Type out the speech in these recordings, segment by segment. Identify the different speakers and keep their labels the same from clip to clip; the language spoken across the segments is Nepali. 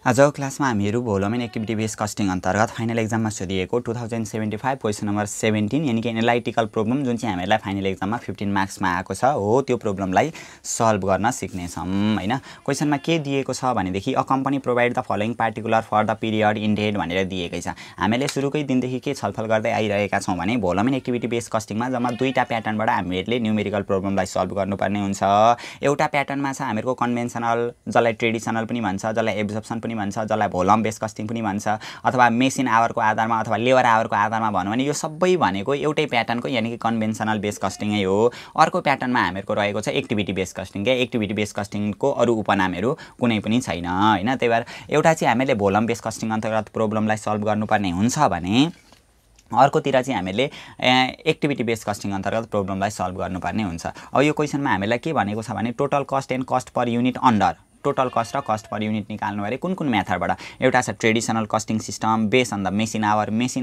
Speaker 1: आजको क्लासमा हामीहरू volume and activity base costing अन्तर्गत फाइनल एक्जाममा सोधिएको 2075 क्वेसन नम्बर 17 यानि कि एनालाइटिकल प्रब्लम जुन चाहिँ हामीलाई फाइनल एक्जाममा 15 मार्क्समा आएको छ हो त्यो प्रब्लमलाई सल्भ गर्न सिक्नेछौँ हैन। क्वेसनमा के दिएको छ भनेदेखि a company provide the following particular for the period ended भनेर दिएकै छ। हामीले सुरुकै दिनदेखि के छलफल गर्दै आइरहेका छौँ भने भोल्युम एन्ड एक्टिभिटी बेस कस्टिङमा जम्मा दुईटा प्याटर्नबाट हामीहरूले न्युमेरिकल प्रब्लमलाई सल्भ गर्नुपर्ने हुन्छ। एउटा प्याटर्नमा छ हामीहरूको कन्भेन्सनल जसलाई ट्रेडिसनल पनि भन्छ, जसलाई एब्जर्प्सन पनि भन्छ, जसलाई भोल्युम बेस कस्टिङ पनि भन्छ, अथवा मेसिन आवरको आधारमा अथवा लेबर आवरको आधारमा भनौँ भने यो सबै भनेको एउटै प्याटर्नको यानि कि कन्भेन्सनल बेस कस्टिङै हो। अर्को प्याटर्नमा हामीहरूको रहेको छ एक्टिभिटी बेस कस्टिङ के एक्टिभिटी बेस कस्टिङको अरू उपनामहरू कुनै पनि छैन हैन। त्यही भएर एउटा चाहिँ हामीले भोल्युम बेस कस्टिङ अन्तर्गत प्रब्लमलाई सल्भ गर्नुपर्ने हुन्छ भने अर्कोतिर चाहिँ हामीले एक्टिभिटी बेस कस्टिङ अन्तर्गत प्रब्लमलाई सल्भ गर्नुपर्ने हुन्छ। अब यो क्वेसनमा हामीलाई के भनेको छ भने total cost and cost per unit under total cost र कस्ट पर युनिट निकाल्नु अरे कुन कुन मेथडबाट। एउटा छ traditional costing system base on the machine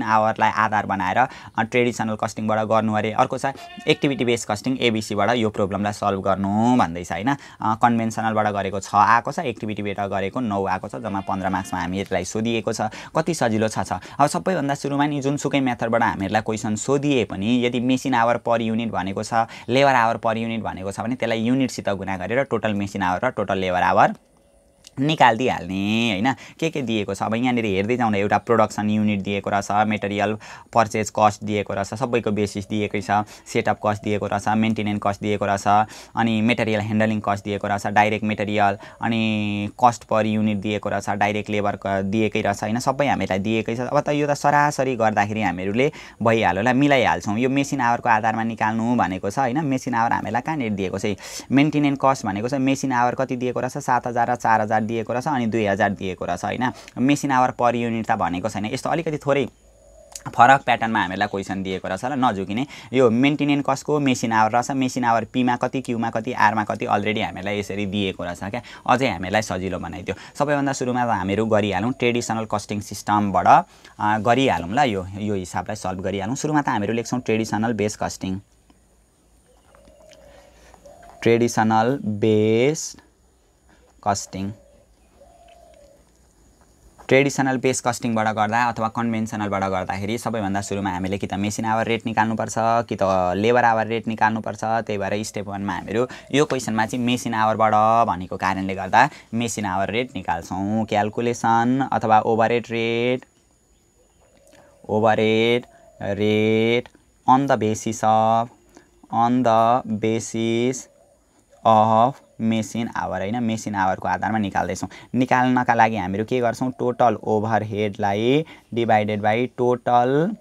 Speaker 1: आवरलाई आधार बनाएर ट्रेडिसनल कस्टिङबाट गर्नु अरे। अर्को छ एक्टिभिटी बेस कस्टिङ एबिसीबाट यो प्रब्लमलाई सल्भ गर्नु भन्दैछ हैन। कन्भेन्सनलबाट गरेको 6 आएको छ, एक्टिभिटीबाट गरेको 9 आएको छ। जम्मा 15 मार्क्समा हामीहरूलाई सोधिएको छ। कति सजिलो छ। अब सबैभन्दा सुरुमा नि जुनसुकै मेथडबाट हामीहरूलाई क्वेसन सोधिए पनि यदि मेसिन आवर पर युनिट भनेको छ, लेबर आवर पर युनिट भनेको छ भने त्यसलाई युनिटसित गुणा गरेर टोटल मेसिन आवर र टोटल लेबर आवर निकाल्दिहाल्ने हैन। के दिएको छ अब यहाँनिर हेर्दै जाउँदा एउटा प्रोडक्सन युनिट दिएको रहेछ, मेटेरियल पर्चेज कस्ट दिएको रहेछ, सबैको बेसिस दिएकै छ, सेटअप कस्ट दिएको रहेछ, मेन्टेनेन्स कस्ट दिएको रहेछ, अनि मेटेरियल ह्यान्डलिङ कस्ट दिएको रहेछ, डाइरेक्ट मेटेरियल अनि कस्ट पर युनिट दिएको रहेछ, डाइरेक्ट लेबर दिएकै रहेछ हैन। सबै हामीलाई दिएकै छ। अब त यो त सरासरी गर्दाखेरि हामीहरूले भइहाल्यो मिलाइहाल्छौँ। यो मेसिन आवरको आधारमा निकाल्नु भनेको छ हैन। मेसिन आवर हामीलाई कहाँनिर दिएको छ, मेन्टेनेन्स कस्ट भनेको छ मेसिन आवर कति दिएको रहेछ 7000 र 4000 दिएको रहेछ अनि 2000 दिएको रहेछ हैन। मेसिन आवर पर युनिट त भनेको छैन। यस्तो अलिकति थोरै फरक प्याटर्नमा हामीलाई क्वेसन दिएको रहेछ ल नझुकिने। यो मेन्टेनेन्स कस्टको मेसिन आवर रहेछ, मेसिन आवर पीमा कति, क्यूमा कति, आरमा कति अलरेडी हामीलाई यसरी दिएको रहेछ क्या। अझै हामीलाई सजिलो बनाइदियो। सबैभन्दा सुरुमा त हामीहरू गरिहालौँ ट्रेडिसनल कस्टिङ सिस्टमबाट गरिहालौँ ल। यो हिसाबलाई सल्भ गरिहालौँ। सुरुमा त हामीहरू लेख्छौँ traditional base costing, traditional base costing. Traditional base कस्टिङबाट गर्दा अथवा कन्भेन्सनलबाट गर्दाखेरि सबैभन्दा सुरुमा हामीले कि त मेसिन आवर रेट निकाल्नुपर्छ कि त लेबर आवर रेट निकाल्नुपर्छ। त्यही भएर स्टेप 1 मा हामीहरू यो क्वेसनमा चाहिँ मेसिन आवरबाट भनेको कारणले गर्दा मेसिन आवर रेट निकाल्छौँ। क्याल्कुलेसन अथवा overhead rate on the basis of machine hour हैन। मेसिन आवरको आधारमा निकाल्दैछौँ। निकाल्नका लागि हामीहरू के गर्छौँ, टोटल ओभरहेडलाई डिभाइडेड बाई टोटल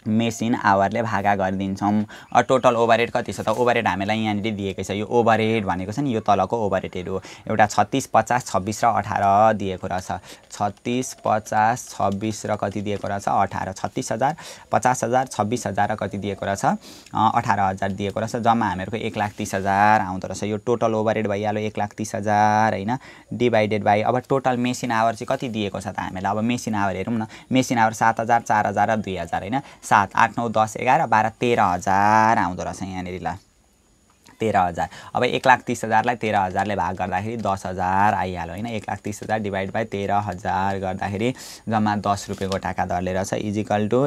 Speaker 1: मेसिन आवरले भागा गरिदिन्छौँ। टोटल ओभरहेड कति छ त ओभरहेड हामीलाई यहाँनिर दिएकै छ। यो ओभरहेड भनेको छ नि यो तलको ओभरहेडहरू हो। एउटा 36, 50, 26 र 18 दिएको रहेछ। 36, 50, 26 र कति दिएको रहेछ 18। 36000, 50000, 26000 र कति दिएको रहेछ 18000 दिएको रहेछ। जम्मा हामीहरूको 1,30,000 आउँदो रहेछ। यो टोटल ओभरहेड भइहाल्यो 1,30,000 हैन। डिभाइडेड बाई अब टोटल मेसिन आवर चाहिँ कति दिएको छ त हामीलाई। अब मेसिन आवर हेरौँ न। मेसिन आवर 7000, 4000 र 2000 हैन। 7, 8, 9, 10, 11, 12, 13,000 आउँदो रहेछ यहाँनिर ल 13,000। अब 1,30,000लाई 13,000ले भाग गर्दाखेरि 10,000 आइहाल्यो हैन। 1,30,000 डिभाइड बाई 13,000 गर्दाखेरि जम्मा 10 रुपियाँको टाका दरले रहेछ इजिकल टु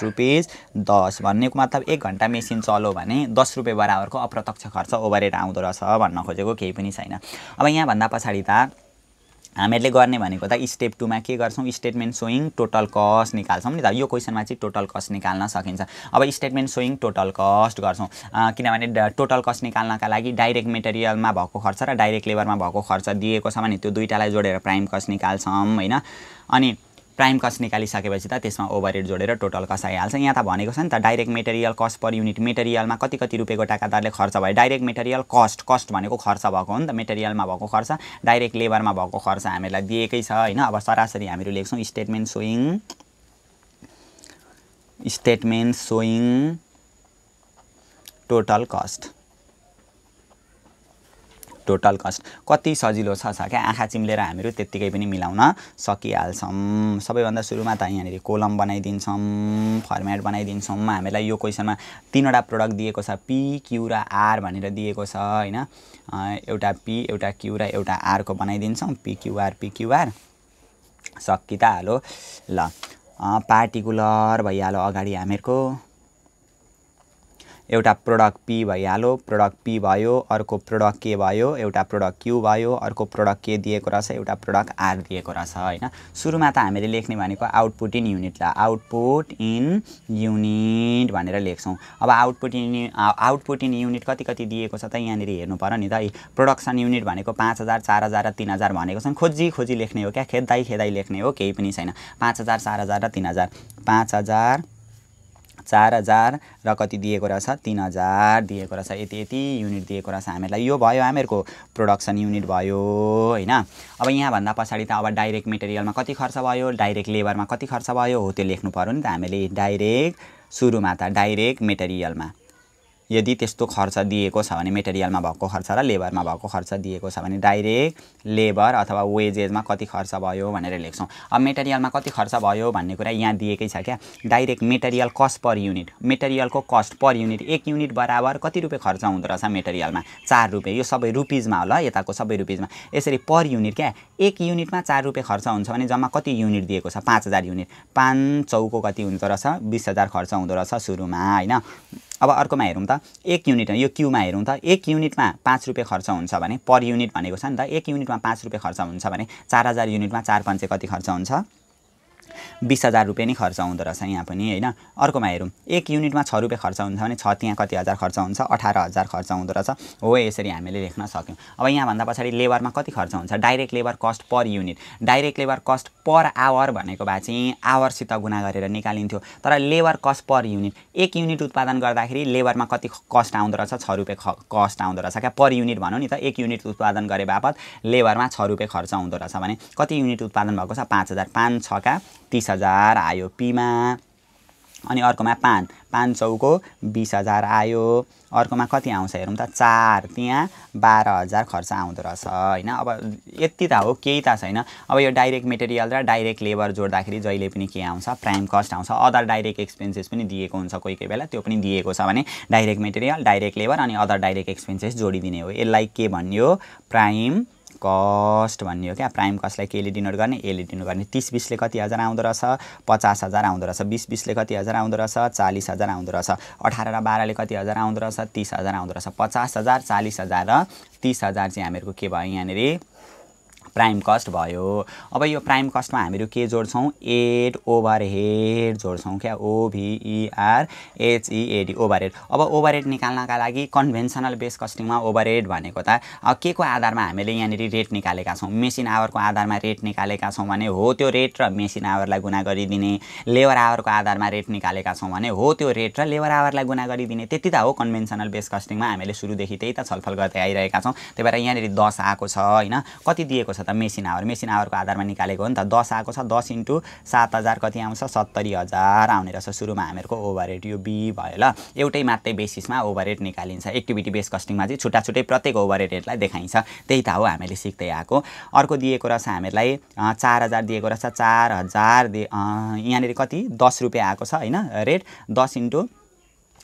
Speaker 1: @रुपिस10 भन्नेको मतलब 1 घण्टा मेसिन चल्यो भने 10 रुपियाँ बराबरको अप्रत्यक्ष खर्च ओभरहेड आउँदो रहेछ भन्न खोजेको केही पनि छैन। अब यहाँ भन्दा पछाडि त हामीले गर्ने भनेको त स्टेप 2 मा के गर्छौँ, स्टेटमेन्ट सोइङ टोटल कस्ट निकाल्छौँ नि त। यो क्वेसनमा चाहिँ टोटल कस्ट निकाल्न सकिन्छ। अब स्टेटमेन्ट सोइङ टोटल कस्ट गर्छौँ किनभने टोटल कस्ट निकाल्नका लागि डाइरेक्ट मेटेरियलमा भएको खर्च र डाइरेक्ट लेबरमा भएको खर्च दिएको छ भने त्यो दुईटालाई जोडेर प्राइम कस्ट निकाल्छौँ हैन। अनि प्राइम कस्ट निकालिसकेपछि त त्यसमा ओभरहेड जोडेर टोटल कस्ट आइहाल्छ। यहाँ त भनेको छ नि त direct material cost per unit मेटेरियलमा कति रुपियाँको टाका दरले खर्च भयो। डाइरेक्ट मेटेरियल कस्ट भनेको खर्च भएको हो नि त। मेटेरियलमा भएको खर्च डाइरेक्ट लेबरमा भएको खर्च हामीलाई दिएकै छ हैन। अब सरासरी हामीहरू लेख्छौँ स्टेटमेन्ट सोइङ टोटल कस्ट कति सजिलो छ क्या। आँखा चिम्लेर हामीहरू त्यत्तिकै पनि मिलाउन सकिहाल्छौँ। सबैभन्दा सुरुमा त यहाँनिर कोलम बनाइदिन्छौँ, फर्मेट बनाइदिन्छौँ। हामीलाई यो क्वेसनमा 3वटा प्रोडक्ट दिएको छ, पी, क्यू र आर भनेर दिएको छ हैन। एउटा पी, एउटा क्यू र एउटा आर को बनाइदिन्छौँ। पी क्यू आर सकि त हालो ल पार्टिकुलर भइहाल्यो अगाडि हामीहरूको एउटा प्रोडक्ट पी भइहाल्यो प्रोडक्ट पी भयो अर्को प्रोडक्ट के भयो एउटा प्रोडक्ट क्यू भयो अर्को प्रोडक्ट के दिएको रहेछ एउटा प्रोडक्ट आर दिएको रहेछ हैन सुरुमा त हामीले लेख्ने भनेको आउटपुट इन युनिट ला आउटपुट इन युनिट भनेर लेख्छौं अब आउटपुट इन युनिट कति कति दिएको छ त यहाँनिर हेर्नु पर्यो नि त प्रोडक्सन युनिट भनेको 5000 4000 र 3000 भनेको छन् खोजी लेख्ने हो क्या खेद्दै लेख्ने हो केही पनि छैन 5000 4000 र 3000 5000 4000 र कति दिएको रहेछ 3000 दिएको रहेछ यति युनिट दिएको रहेछ हामीलाई यो भयो हामीहरुको प्रोडक्सन युनिट भयो हैन अब यहाँ भन्दा पछाडी त अब डाइरेक्ट मटेरियलमा कति खर्च भयो डाइरेक्ट लेबरमा कति खर्च भयो हो त्यो लेख्नु पर्यो नि त हामीले डाइरेक्ट सुरुमा त डाइरेक्ट मटेरियलमा यदि त्यस्तो खर्च दिएको छ भने मटेरियलमा भएको खर्च र लेबरमा भएको खर्च दिएको छ भने डाइरेक्ट लेबर अथवा वेजेसमा कति खर्च भयो भनेर लेख्छौं अब मटेरियलमा कति खर्च भयो भन्ने कुरा यहाँ दिएकै छ क्या direct material cost per unit मटेरियलको कस्ट पर युनिट 1 युनिट बराबर कति रुपैयाँ खर्च हुँदो रहेछ मटेरियलमा 4 रुपैयाँ यो सबै रुपीजमा होला यताको सबै रुपीजमा यसरी पर युनिट क्या 1 युनिटमा 4 रुपैयाँ खर्च हुन्छ भने जम्मा कति युनिट दिएको छ 5000 युनिट 5 चौको कति हुँदो रहेछ 20000 खर्च हुँदो रहेछ सुरुमा हैन अब अर्कोमा हेरौं त 1 युनिट यो क्यूमा हेरौं त 1 युनिटमा 5 रुपैयाँ खर्च हुन्छ भने पर युनिट भनेको छ नि त 1 युनिटमा 5 रुपैयाँ खर्च हुन्छ भने 4000 युनिटमा 4 5 कति खर्च हुन्छ 20000 रुपैयाँ नि खर्च हुँदो रहेछ यहाँ पनि हैन अर्कोमा हेरौं 1 युनिटमा 6 रुपैयाँ खर्च हुन्छ भने 6 त्यहाँ कति हजार खर्च हुन्छ 18000 खर्च हुँदो रहेछ हो यसरी हामीले लेख्न सक्यौं अब यहाँ भन्दा पछाडी लेबरमा कति खर्च हुन्छ direct labour cost per unit direct labour cost per hour भनेको भए चाहिँ आवरसित गुणा गरेर निकालिन्थ्यो तर labour cost per unit 1 unit उत्पादन गर्दाखेरि लेबरमा कति कस्ट आउँदो रहेछ 6 रुपैयाँ कस्ट आउँदो रहेछ क्या पर युनिट भनौं नि त 1 युनिट उत्पादन गरे बापत लेबरमा 6 रुपैयाँ खर्च हुँदो रहेछ भने कति युनिट उत्पादन भएको छ 5000 5 6 का 30000 आयो पीमा अनि अर्कोमा 5 चौको 20000 आयो अर्कोमा कति आउँछ हेरौं त 4 त्यहाँ 12000 खर्च आउँदो रहेछ हैन अब यति त हो केही त छैन अब यो डाइरेक्ट मटेरियल र डाइरेक्ट लेबर जोड्दाखेरि जहिले पनि के आउँछ प्राइम कस्ट आउँछ अदर डाइरेक्ट एक्सपेन्सेस पनि दिएको हुन्छ कोही बेला त्यो पनि दिएको छ भने डाइरेक्ट मटेरियल डाइरेक्ट लेबर अनि अदर डाइरेक्ट एक्सपेन्सेस जोडिदिने हो यसलाई के भन्यो प्राइम कस्ट भन्ने हो क्या प्राइम कस्टलाई केले डिनोट गर्ने एले डिनोट गर्ने 30 20 ले कति हजार आउँदो रहेछ 50000 आउँदो रहेछ 20 20 ले कति हजार आउँदो रहेछ 40000 आउँदो रहेछ 18 र 12 ले कति हजार आउँदो रहेछ 30000 आउँदो रहेछ 50000 40000 र 30000 चाहिँ हामीहरुको के भयो यहाँनेरि प्राइम कस्ट भयो अब यो प्राइम कस्टमा हामीहरु के जोड्छौं एड ओभरहेड जोड्छौं क्या O V E R H E A D overhead अब ओभरहेड निकाल्नका लागि कन्भेन्सनल बेस कस्टिङमा ओभरहेड भनेको त के को आधारमा हामीले यहाँनेरि रेट निकालेका छौं मेसिन आवरको आधारमा रेट निकालेका छौं भने हो त्यो रेट र मेसिन आवरलाई गुणा गरिदिने लेबर आवरको आधारमा रेट निकालेका छौं भने हो त्यो रेट र लेबर आवरलाई गुणा गरिदिने त्यति त हो कन्भेन्सनल बेस कस्टिङमा हामीले सुरुदेखि त्यही त छलफल गर्दै आइरहेका छौं त्यही भएर यहाँनेरि 10 आको छ हैन कति दिएको छ त मेसिन आवरको आधारमा निकालेको हो नि त 10 आको छ 10 * 7000 कति आउँछ 70000 आउने रहेछ सुरुमा हामीहरुको ओभरहेड यो बी भयो ल एउटै मात्रै बेसिसमा ओभरहेड निकालिन्छ एक्टिभिटी बेस कस्टिङमा चाहिँ छुटा छुटै प्रत्येक ओभरहेडलाई देखाइन्छ त्यही त हो हामीले सिक्दै आको अर्को दिएको रहेछ हामीलाई 4000 दिएको रहेछ 4000 यहाँनेरि कति 10 रुपैयाँ आको छ हैन रेट 10 *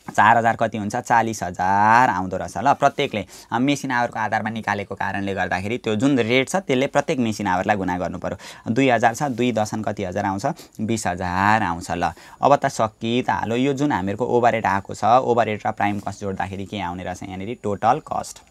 Speaker 1: 4000 कति हुन्छ 40000 आउँदो रहेछ ल प्रत्येकले मेसिन आवरको आधारमा निकालेको कारणले गर्दाखेरि त्यो जुन रेट छ त्यसले प्रत्येक मेसिन आवरलाई गुणा गर्नु पर्यो 2000 छ 2 दशन कति हजार आउँछ 20000 आउँछ ल अब त सकि त हालो यो जुन हामीहरुको ओभरहेड आको छ ओभरहेड र प्राइम कस्ट जोड्दाखेरि के आउने रहेछ यहाँनेरि टोटल कस्ट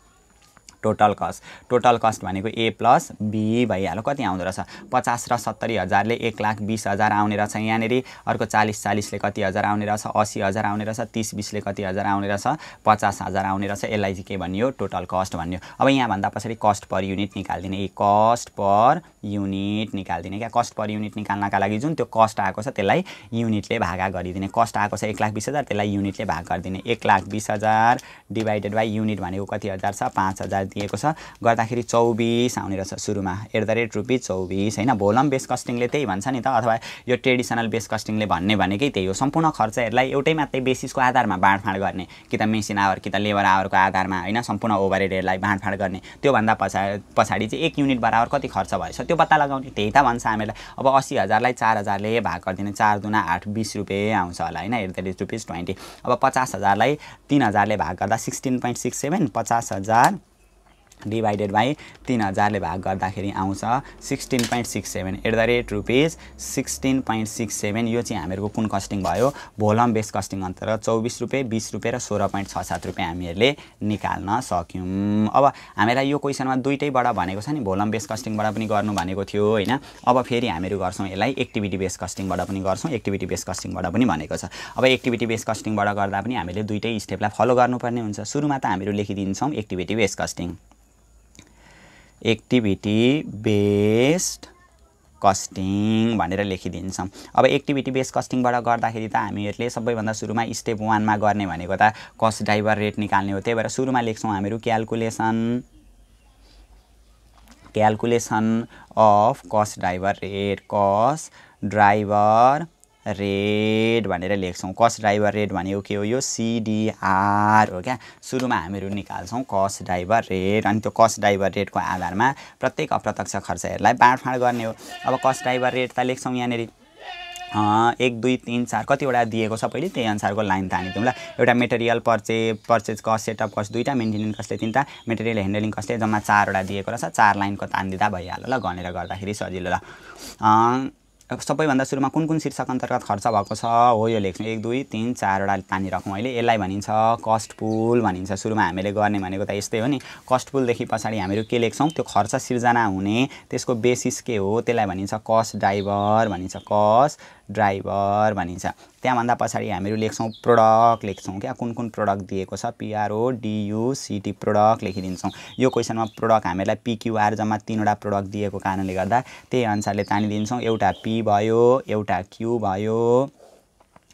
Speaker 1: भनेको ए प्लस बी भइहाल्यो कति आउँदो रहेछ 50 र 70000 ले 1,20,000 आउने रहेछ यहाँनेरि अर्को 40 ले कति हजार आउने रहेछ 80000 आउने रहेछ 30 20 ले कति हजार आउने रहेछ 50000 आउने रहेछ यसलाई चाहिँ के भन्यो टोटल कस्ट भन्यो अब यहाँ भन्दा पछाडी कस्ट पर युनिट निकाल्दिने कस्ट पर युनिट निकाल्दिने क्या कस्ट पर युनिट निकाल्नका लागि जुन त्यो कस्ट आको छ त्यसलाई युनिटले भागा गरिदिने कस्ट आको छ 1,20,000 त्यसलाई युनिटले भाग गरिदिने 1,20,000 डिवाइडेड बाइ युनिट भनेको कति हजार छ 5000 दिएको छ गर्दाखेरि 24 आउने रहेछ सुरुमा @रुपीस 24 हैन भोलम बेस कस्टिङले त्यही भन्छ नि त अथवा यो ट्रेडिसनल बेस कस्टिङले भन्ने भनेकै त्यही हो सम्पूर्ण खर्चहरुलाई एउटै मात्रै बेसिसको आधारमा बाँडफाँड गर्ने कि त मेसिन आवर कि त लेबर आवरको आधारमा हैन सम्पूर्ण ओभरहेडहरुलाई बाँडफाँड गर्ने त्यो भन्दा पछाडी चाहिँ 1 युनिट बराबर कति खर्च भएछ त्यो पत्ता लगाउने त्यही त भन्छ हामीलाई अब 80000 लाई 4000 ले भाग गर्दिने 4 दुना 8 20 रुपैयाँ आउँछ होला हैन @rupees 20 अब 50000 लाई 3000 ले भाग गर्दा 16.67 50000 डिभाइडेड बाई 3000 ले भाग गर्दाखेरि आउँछ 16.67 एट द रेट रुपिस 16.67। यो चाहिँ हामीहरूको कुन कस्टिङ भयो भोलम बेस कस्टिङ अन्तर्गत 24 रुपैयाँ 20 रुपैयाँ र 16.67 रुपैयाँ हामीहरूले निकाल्न सक्यौं। अब हामीलाई यो क्वेसनमा दुईटैबाट भनेको छ नि, भोलम बेस कस्टिङबाट पनि गर्नु भनेको थियो हैन। अब फेरि हामीहरू गर्छौं यसलाई एक्टिभिटी बेस कस्टिङबाट पनि गर्छौं, एक्टिभिटी बेस कस्टिङबाट पनि भनेको छ। अब एक्टिभिटी बेस कस्टिङबाट गर्दा पनि हामीले दुईटै स्टेपलाई फलो गर्नुपर्ने हुन्छ। सुरुमा त हामीहरू लेखिदिन्छौं activity base costing, activity based costing भनेर लेखिदिन्छौँ। अब एक्टिभिटी बेस्ड कस्टिङबाट गर्दाखेरि त हामीहरूले सबैभन्दा सुरुमा स्टेप 1 मा गर्ने भनेको त कस्ट ड्राइभर रेट निकाल्ने हो। त्यही भएर सुरुमा लेख्छौँ हामीहरू calculation of cost driver rate, cost driver rate भनेर लेख्छौँ। कस्ट ड्राइभर रेट भनेको के हो, यो CDR हो क्या। सुरुमा हामीहरू निकाल्छौँ कस्ट ड्राइभर रेट, अनि त्यो कस्ट ड्राइभर रेटको आधारमा प्रत्येक अप्रत्यक्ष खर्चहरूलाई बाँडफाँड गर्ने हो। अब कस्ट ड्राइभर रेट त लेख्छौँ यहाँनिर 1 2 3 4 कतिवटा दिएको छ पहिले त्यही अनुसारको लाइन तानिदिउँ ल। एउटा material purchase cost, setup cost दुईटा, मेन्टेनेन्स कस्टले तीनटा, मेटेरियल ह्यान्डलिङ कस्टले जम्मा 4 वटा दिएको रहेछ। 4 लाइनको तानिदिँदा भइहाल्यो ल, गनेर गर्दाखेरि सजिलो ल। सबैभन्दा सुरुमा कुन कुन शीर्षक अन्तर्गत खर्च भएको छ हो यो लेख्छौँ। 1 2 3 4 वटा तानिराखौँ अहिले। यसलाई भनिन्छ कस्ट पुल भनिन्छ। सुरुमा हामीले गर्ने भनेको त यस्तै हो नि। कस्ट पुलदेखि पछाडि हामीहरू के लेख्छौँ, त्यो खर्च सिर्जना हुने त्यसको बेसिस के हो त्यसलाई भनिन्छ कस्ट ड्राइभर भनिन्छ, कस्ट ड्राइभर भनिन्छ। त्यहाँभन्दा पछाडि हामीहरू लेख्छौँ प्रोडक्ट लेख्छौँ क्या, कुन कुन प्रोडक्ट दिएको छ, PRODUCT प्रोडक्ट लेखिदिन्छौँ। यो क्वेसनमा प्रोडक्ट हामीलाई PQR जम्मा 3 वटा प्रोडक्ट दिएको कारणले गर्दा त्यही अनुसारले तानिदिन्छौँ। एउटा P भयो, एउटा Q भयो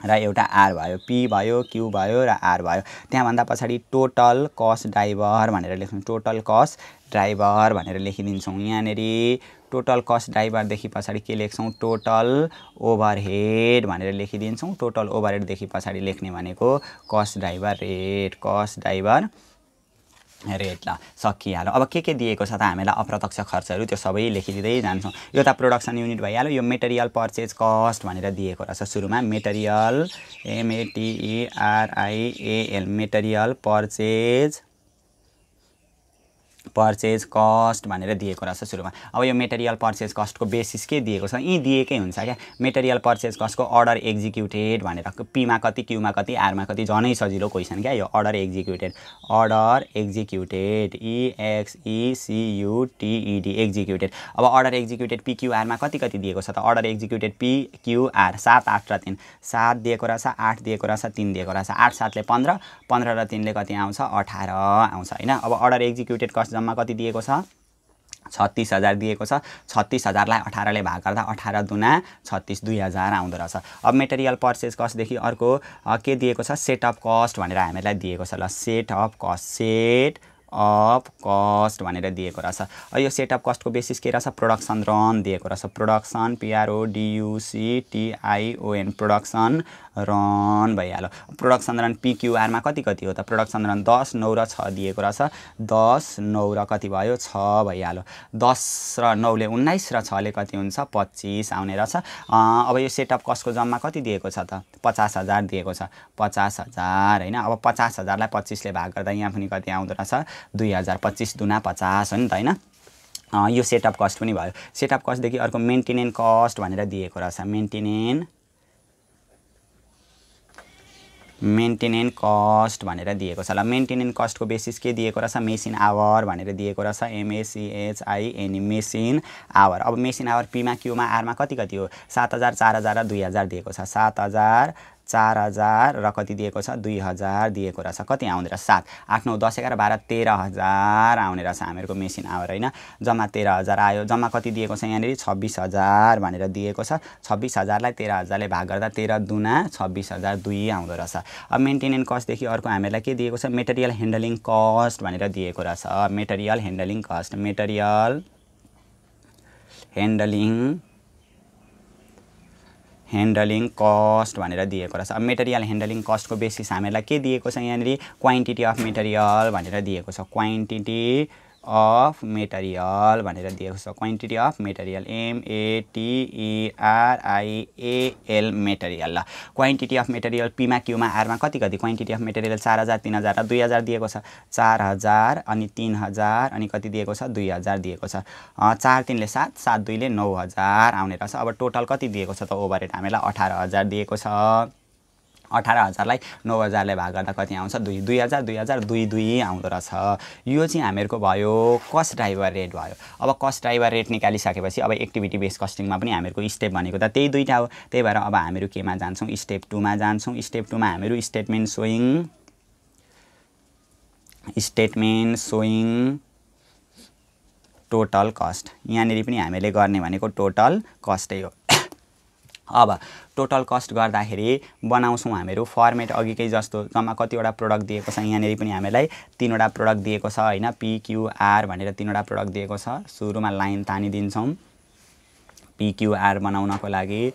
Speaker 1: र एउटा R भयो, P भयो, Q भयो र R भयो। त्यहाँभन्दा पछाडि टोटल कस्ट ड्राइभर भनेर लेख्छौँ, टोटल कस्ट ड्राइभर भनेर लेखिदिन्छौँ। यहाँनिर टोटल कस्ट ड्राइभरदेखि पछाडि के लेख्छौँ, टोटल ओभरहेड भनेर लेखिदिन्छौँ। टोटल ओभरहेडदेखि पछाडि लेख्ने भनेको cost driver rate, cost driver rate ल, सकिहाल्यो। अब के दिएको छ त हामीलाई अप्रत्यक्ष खर्चहरू त्यो सबै लेखिदिँदै जान्छौँ। यो त प्रोडक्सन युनिट भइहाल्यो। यो मेटेरियल पर्चेज कस्ट भनेर दिएको रहेछ सुरुमा, material METERIAL material purchase cost भनेर दिएको रहेछ सुरुमा। अब यो मेटेरियल पर्चेज कस्टको बेसिस के दिएको छ, यी दिएकै हुन्छ क्या। मेटेरियल पर्चेज कस्टको अर्डर एक्जिक्युटेड भनेर पीमा कति, क्यूमा कति, आरमा कति, झनै सजिलो क्वेसन क्या यो। Order executed EXECUTED executed. अब अर्डर एक्जिक्युटेड PQRमा कति दिएको छ त, अर्डर एक्जिक्युटेड PQR 7 8 र 3 7 दिएको रहेछ, 8 दिएको रहेछ, 3 दिएको रहेछ। 8 7 ले 15, 15 र 3 ले कति आउँछ 18 आउँछ हैन। अब अर्डर एक्जिक्युटेड कस्ट जम्मा कति दिएको छ, 36,000 दिएको छ। 36,000लाई 18 ले भाग गर्दा 18 दुना 36 2000 आउँदो रहेछ। अब मेटेरियल पर्चेज कस्टदेखि अर्को के दिएको छ, सेटअप कस्ट भनेर हामीलाई दिएको छ ल। सेटअप कस्ट भनेर दिएको रहेछ। यो सेटअप कस्टको बेसिस के रहेछ, प्रोडक्सन रन दिएको रहेछ। प्रोडक्सन PRODUCTION प्रोडक्सन रन भइहाल्यो। प्रोडक्सन रन PQRमा कति हो त, प्रोडक्सन रन 10 9 र 6 दिएको रहेछ। 10 9 र कति भयो 6 भइहाल्यो। 10 र 9 ले 19 र 6 ले कति हुन्छ 25 आउने रहेछ। अब यो सेटअप कस्टको जम्मा कति दिएको छ त, 50,000 दिएको छ। 50,000 हैन। अब 50,000लाई 25 ले भाग गर्दा यहाँ पनि कति आउँदो रहेछ 2000, 25 दुना 50 हो नि त हैन। यो सेटअप कस्ट पनि भयो। सेटअप कस्टदेखि अर्को मेन्टेनेन्स कस्ट भनेर दिएको रहेछ। मेन्टेनेन्स कस्ट भनेर दिएको छ ल। मेन्टेनेन्स कस्टको बेसिस के दिएको रहेछ, मेसिन आवर भनेर दिएको रहेछ। MACHIN machine hour. अब मेसिन आवर पीमा क्यूमा आरमा कति हो, 7000 4000 र 2000 दिएको छ। 7000 4000 र कति दिएको छ 2000 दिएको रहेछ। कति आउने रहेछ 7 8 9 10 11 12 13,000 आउने रहेछ हामीहरूको मेसिन आवर हैन। जम्मा 13,000 आयो। जम्मा कति दिएको छ यहाँनिर 26,000 भनेर दिएको छ। 26,000लाई 13,000 ले भाग गर्दा 13 दुना 26,002 आउँदो रहेछ। अब मेन्टेनेन्स कस्टदेखि अर्को हामीलाई के दिएको छ, मेटेरियल ह्यान्डलिङ कस्ट भनेर दिएको रहेछ। Material handling cost, material handling cost भनेर दिएको रहेछ। अब मेटेरियल ह्यान्डलिङ कस्टको बेसिस हामीलाई के दिएको छ यहाँनिर, क्वान्टिटी अफ मेटेरियल भनेर दिएको छ। क्वान्टिटी अफ मेटेरियल भनेर दिएको छ। Quantity of material METERIAL material. ल क्वान्टिटी अफ मेटेरियल पीमा क्यूमा आरमा कति कति क्वान्टिटी अफ मेटेरियल 4000 3000 र 2000 दिएको छ। 4000 अनि 3000 अनि कति दिएको छ 2000 दिएको छ। 4 3 ले 7 7 2 ले 9000 आउने रहेछ। अब टोटल कति दिएको छ त ओभरहेड हामीलाई 18000 दिएको छ। 18000 लाई 9000 ले भाग गर्दा कति आउँछ 2 2000 2000 2 2 आउँदो रहेछ। यो चाहिँ हामीहरुको भयो कस्ट ड्राइभर रेट भयो। अब कस्ट ड्राइभर रेट निकालिसकेपछि अब एक्टिभिटी बेस्ड कस्टिङमा पनि हामीहरुको स्टेप भनेको त त्यही दुईटा हो। त्यही भएर अब हामीहरु केमा जान्छौं स्टेप 2 मा जान्छौं। स्टेप 2 मा हामीहरु स्टेटमेन्ट सोइङ टोटल कस्ट। यहाँनेरि पनि हामीले गर्ने भनेको टोटल कस्टै हो। अब टोटल कस्ट गर्दाखेरि बनाउँछौं हामीहरु फर्मेट अघिकै जस्तो जम्मा कतिवटा प्रोडक्ट दिएको छ। यहाँनेरि पनि हामीलाई 3 वटा प्रोडक्ट दिएको छ हैन PQR भनेर 3 वटा प्रोडक्ट दिएको छ। सुरुमा लाइन तानिदिन्छौं PQR बनाउनको लागि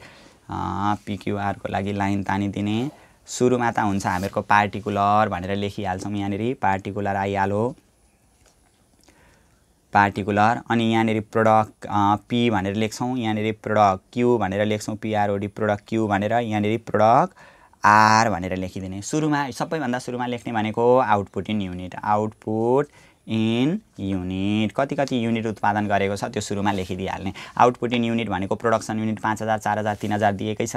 Speaker 1: PQR को लागि लाइन तानिदिने। सुरुमा त हुन्छ हामीहरुको पार्टिकुलर भनेर लेखिहाल्छौं। यहाँनेरि पार्टिकुलर आइहाल्यो पार्टिकुलर अनि यहाँनेरि प्रोडक्ट P भनेर लेख्छौं। यहाँनेरि प्रोडक्ट Q भनेर लेख्छौं PROD प्रोडक्ट Q भनेर। यहाँनेरि प्रोडक्ट R भनेर लेखिदिने। सुरुमा सबैभन्दा सुरुमा लेख्ने भनेको output in unit. Output in unit कति कति युनिट उत्पादन गरेको छ त्यो सुरुमा लेखिदिहाल्ने। आउटपुट इन युनिट भनेको प्रोडक्सन युनिट 5000 4000 3000 दिएकै छ।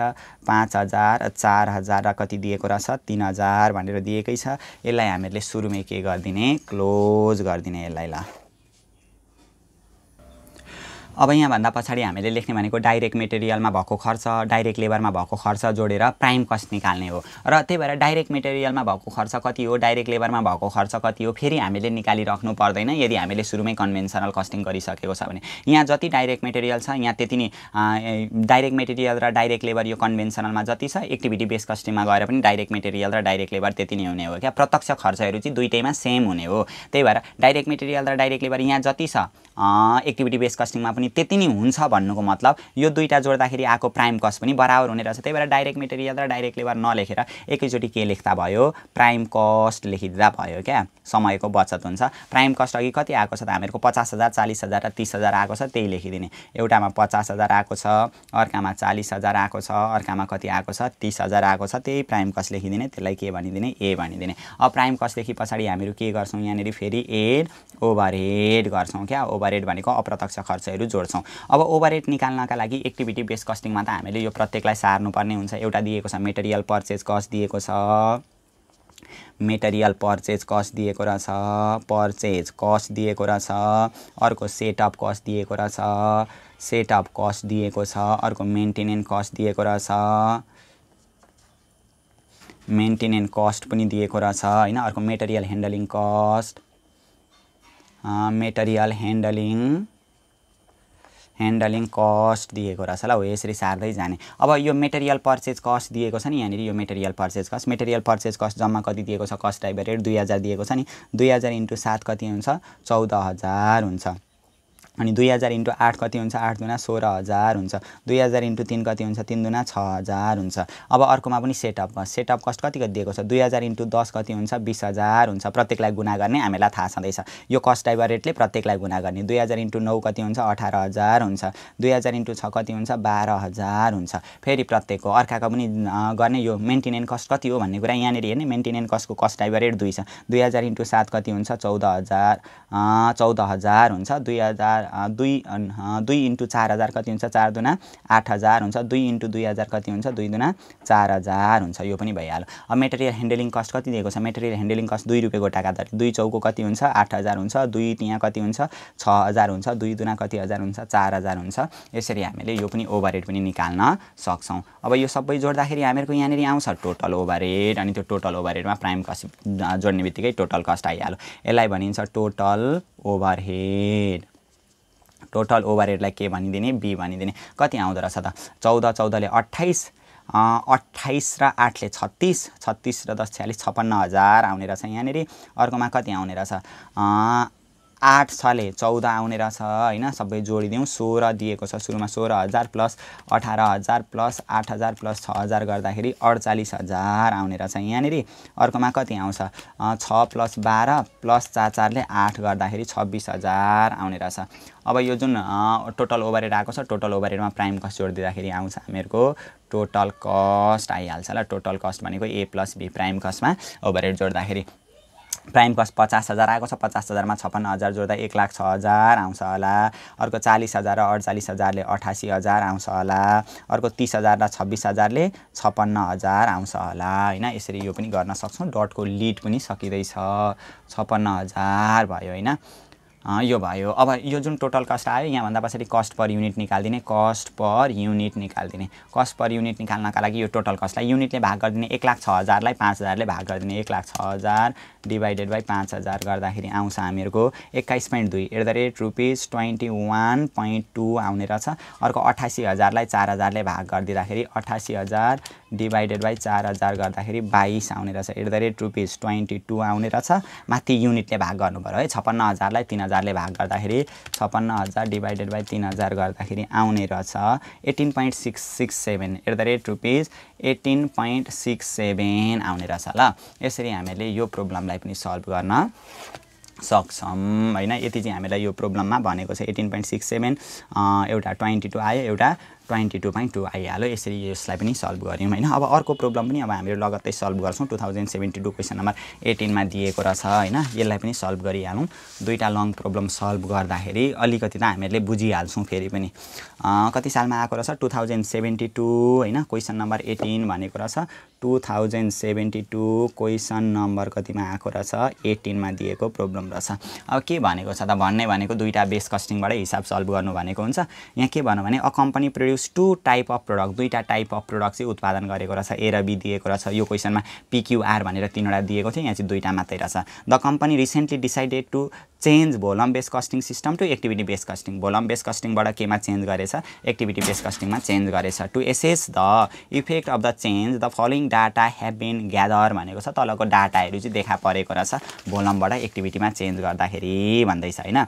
Speaker 1: 5000 4000 र कति दिएको रहेछ 3000 भनेर दिएकै छ। यसलाई हामीले सुरुमै के गर्दिने क्लोज गर्दिने यसलाई। ल अब यहाँ भन्दा पछाडी हामीले लेख्ने भनेको डाइरेक्ट मेटेरियलमा भएको खर्च डाइरेक्ट लेबरमा भएको खर्च जोडेर प्राइम कस्ट निकाल्ने हो। र त्यही भएर डाइरेक्ट मेटेरियलमा भएको खर्च कति हो डाइरेक्ट लेबरमा भएको खर्च कति हो फेरि हामीले निकालिराख्नु पर्दैन यदि हामीले सुरुमै कन्भेन्सनल कस्टिङ गरिसकेको छ भने। यहाँ जति डाइरेक्ट मेटेरियल छ यहाँ त्यति नै डाइरेक्ट मेटेरियल र डाइरेक्ट लेबर यो कन्भेन्सनलमा जति छ एक्टिभिटी बेस्ड कस्टिङमा गएर पनि डाइरेक्ट मेटेरियल र डाइरेक्ट लेबर त्यति नै हुने हो क्या। प्रत्यक्ष खर्चहरू चाहिँ दुईटैमा सेम हुने हो। त्यही भएर डाइरेक्ट मेटेरियल र डाइरेक्ट लेबर यहाँ जति छ एक्टिभिटी बेस्ड कस्टिङमा पनि त्यति नै हुन्छ भन्नुको मतलब यो दुईटा जोड्दाखेरि आको प्राइम कस्ट पनि बराबर हुने रहेछ। त्यही भएर डाइरेक्ट मेटेरियल र डाइरेक्ट लेबर नलेखेर एकैचोटी के लेख्दा भयो प्राइम कस्ट लेखिदिँदा भयो क्या। समयको बचत हुन्छ। प्राइम कस्ट अघि कति आएको छ त हामीहरुको 50000 40000 र 30000 आएको छ त्यही लेखिदिने। एउटामा 50000 आएको छ अर्कामा 40000 आएको छ अर्कामा कति आएको छ 30000 आएको छ त्यही प्राइम कस्ट लेखिदिने। त्यसलाई के भनिदिने ए भनिदिने। अब प्राइम कस्ट लेखि पछाडी हामीहरु के गर्छौं यहाँनेरि फेरि एड ओभरहेड गर्छौं क्या। ओभरहेड भनेको अप्रत्यक्ष खर्चहरू जोड्छौं। अब ओभरहेड निकाल्नका लागि एक्टिभिटी बेस्ड कस्टिङमा त हामीले यो प्रत्येकलाई सार्नुपर्ने हुन्छ। एउटा दिएको छ मेटेरियल पर्चेज कस्ट दिएको छ। मेटेरियल पर्चेज कस्ट दिएको रहेछ। पर्चेज कस्ट दिएको रहेछ। अर्को सेटअप कस्ट दिएको रहेछ। सेटअप कस्ट दिएको छ। अर्को मेन्टेनेन्स कस्ट दिएको रहेछ। मेन्टेनेन्स कस्ट पनि दिएको रहेछ हैन। अर्को material handling cost material handling cost दिएको रहेछ। ल हो यसरी सार्दै जाने। अब यो मेटेरियल पर्चेज कस्ट दिएको छ नि यहाँनेर यो मेटेरियल पर्चेज कस्ट जम्मा कति दिएको छ कस्ट ड्राइभर रेट 2000 दिएको छ नि। 2000 × 7 कति हुन्छ 14000 हुन्छ। अनि 2000 × 8 कति हुन्छ 8 दुना 16000 हुन्छ। 2000 × 3 कति हुन्छ 3 दुना 6000 हुन्छ। अब अर्कोमा पनि सेटअप कस्ट कति कति दिएको छ 2000 × 10 कति हुन्छ 20000 हुन्छ। प्रत्येकलाई गुणा गर्ने हामीलाई थाहा छँदैछ। यो कस्ट ड्राइभर रेटले प्रत्येकलाई गुणा गर्ने। 2000 × 9 कति हुन्छ 18000 हुन्छ। 2000 × 6 कति हुन्छ 12000 हुन्छ। फेरि प्रत्येकको अर्काको पनि गर्ने। यो मेन्टेनेन्स कस्ट कति हो भन्ने कुरा यहाँनेर हेर्ने। मेन्टेनेन्स कस्टको कस्ट ड्राइभर रेट 2 छ। 2000 × 7 कति हुन्छ 14000 हुन्छ। 2 × 4000 कति हुन्छ 4 दुना 8000 हुन्छ। 2 × 2000 कति हुन्छ 2 दुना 4000 हुन्छ। यो पनि भइहाल्यो। अब मेटेरियल ह्यान्डलिङ कस्ट कति दिएको छ मेटेरियल ह्यान्डलिङ कस्ट 2 रुपैयाँ गोटाका दर 2 चौको कति हुन्छ 8000 हुन्छ। 2 त्यहाँ कति हुन्छ 6000 हुन्छ। 2 दुना कति हजार हुन्छ 4000 हुन्छ। यसरी हामीले यो पनि ओभरहेड पनि निकाल्न सक्छौं। अब यो सबै जोड्दाखेरि हामीहरुको यहाँनेरि आउँछ टोटल ओभरहेड। अनि त्यो टोटल ओभरहेडमा प्राइम कस्ट जोड्ने बित्तिकै टोटल कस्ट आइहाल्यो। यसलाई भनिन्छ टोटल ओभरहेड। टोटल ओभरहेडलाई के भनिदिने बी भनिदिने। कति आउँदो रहेछ त 14 14 ले 28 28 र 8 ले 36 36 र 10 46 56000 आउने रहेछ यहाँनेरि। अर्कोमा कति आउने रहेछ 8 छले 14 आउने रहेछ हैन। सबै जोडिदिउँ। 16 दिएको छ सुरुमा 16,000 प्लस 18,000 प्लस 8,000 प्लस 6,000 गर्दाखेरि 48,000 आउने रहेछ यहाँनिर। अर्कोमा कति आउँछ 6 प्लस 12 प्लस 4 ले 8 गर्दाखेरि 26,000 आउने रहेछ। अब यो जुन टोटल ओभरहेड आएको छ टोटल ओभरहेडमा प्राइम कस्ट जोडिदिँदाखेरि आउँछ हामीहरूको टोटल कस्ट आइहाल्छ ल। टोटल कस्ट भनेको ए plus be prime कस्टमा overhead जोड्दाखेरि prime cost 50,000 आएको छ। 50,000 मा 56,000 जोड्दा 1,06,000 आउँछ होला। अर्को 40,000 र 48,000 ले 88,000 आउँछ होला। अर्को 30,000 र 26,000 ले 56,000 आउँछ होला हैन। यसरी यो पनि गर्न सक्छौं। डटको लिड पनि सकिदैछ 56,000 भयो हैन। यो भयो। अब यो जुन टोटल कस्ट आयो यहाँ भन्दा पछाडी कस्ट पर युनिट निकाल्दिने। कस्ट पर युनिट निकाल्दिने। कस्ट पर युनिट निकाल्नका लागि यो टोटल कस्टलाई युनिटले भाग गरिदिने। 1,06,000 लाई 5,000 ले भाग गरिदिने। 1,06,000 डिवाइडेड बाइ 5,000 गर्दाखेरि आउँछ हामीहरूको 21.2 @21.2 आउने रहेछ। अर्को 88,000 लाई 4,000 ले भाग गरिदिँदाखेरि 88,000 डिवाइडेड बाइ 4,000 गर्दाखेरि 22 आउने रहेछ। @22 आउने रहेछ। माथि युनिटले भाग गर्नु पर्यो है। 56,000 लाई 3,000 ले भाग गर्दाखेरि 56,000 डिवाइडेड बाइ 3,000 गर्दाखेरि आउने रहेछ 18.667 @18.67 आउने रहेछ ल। यसरी हामीले यो प्रब्लमलाई पनि सल्भ गर्न सक्छौं हैन। यति चाहिँ हामीलाई यो प्रब्लममा भनेको छ 18.67 एउटा 22 आयो एउटा 22.2 आइहाल्यो। यसरी यसलाई पनि सल्भ गर्यौं हैन। अब अर्को प्रब्लम पनि अब हामीले लगत्तै सल्भ गर्छौं। 2072 क्वेशन नम्बर 18 मा दिएको रहेछ हैन। यसलाई पनि सल्भ गरिहालौं। दुईटा लङ प्रब्लम सल्भ गर्दाखेरि अलिकति त हामीले बुझिहाल्छौं फेरि पनि। कति सालमा आएको रहेछ 2072 हैन। क्वेशन नम्बर 18 भनेको रहेछ 2072 क्वेशन नम्बर कतिमा आएको रहेछ 18 मा दिएको प्रब्लम रहेछ। अब के भनेको छ त भन्ने भनेको दुईटा बेस कस्टिङबाट हिसाब सल्भ गर्नु भनेको हुन्छ। यहाँ के भन्नु भने a company produce 2 type of product. दुईटा टाइप अफ प्रोडक्ट चाहिँ उत्पादन गरेको रहेछ। ए र बी दिएको रहेछ। यो क्वेशनमा PQR भनेर तीनवटा दिएको थियो। यहाँ चाहिँ दुईटा मात्रै रहेछ। The company recently decided to change volume base costing system to activity base costing. Volume base कस्टिङबाट केमा चेन्ज गरेछ एक्टिभिटी बेस कस्टिङमा चेन्ज गरेछ। To assess the effect of the change the following data have been gather भनेको छ। तलको डाटाहरू चाहिँ देखा परेको रहेछ भोलमबाट एक्टिभिटीमा चेन्ज गर्दाखेरि भन्दैछ हैन।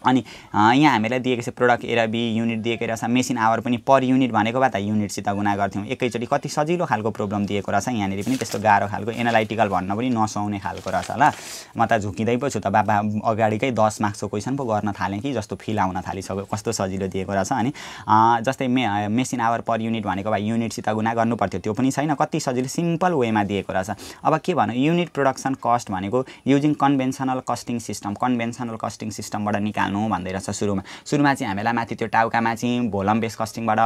Speaker 1: अनि यहाँ हामीलाई दिएको छ प्रोडक्ट ए र बी युनिट दिएको रहेछ। मेसिन आवर पनि पर युनिट भनेको भए त युनिटसित गुणा गर्थ्यौं। एकैचोटी कति सजिलो खालको प्रब्लम दिएको रहेछ। यहाँनिर पनि त्यस्तो गाह्रो खालको एनालाइटिकल भन्न पनि नसुहाउने खालको रहेछ ल। म त झुकिँदै पो छु त बाबा अगाडिकै 10 मार्क्सको क्वेशन पो गर्न थालेँ कि जस्तो फिल आउन थालिसक्यो। कस्तो सजिलो दिएको रहेछ। अनि जस्तै मेसिन आवर पर युनिट भनेको भए युनिटसित गुणा गर्नु पर्थ्यो। त्यो पनि छैन। कति सजिलो सिम्पल वेमा दिएको रहेछ। अब के भन्नु युनिट प्रोडक्सन कस्ट भनेको using conventional costing system. Conventional costing सिस्टमबाट निकाल्नु भन्दै रहेछ। सुरुमा चाहिँ हामीलाई माथि त्यो टाउकामा चाहिँ भोलम बेस कस्टिङबाट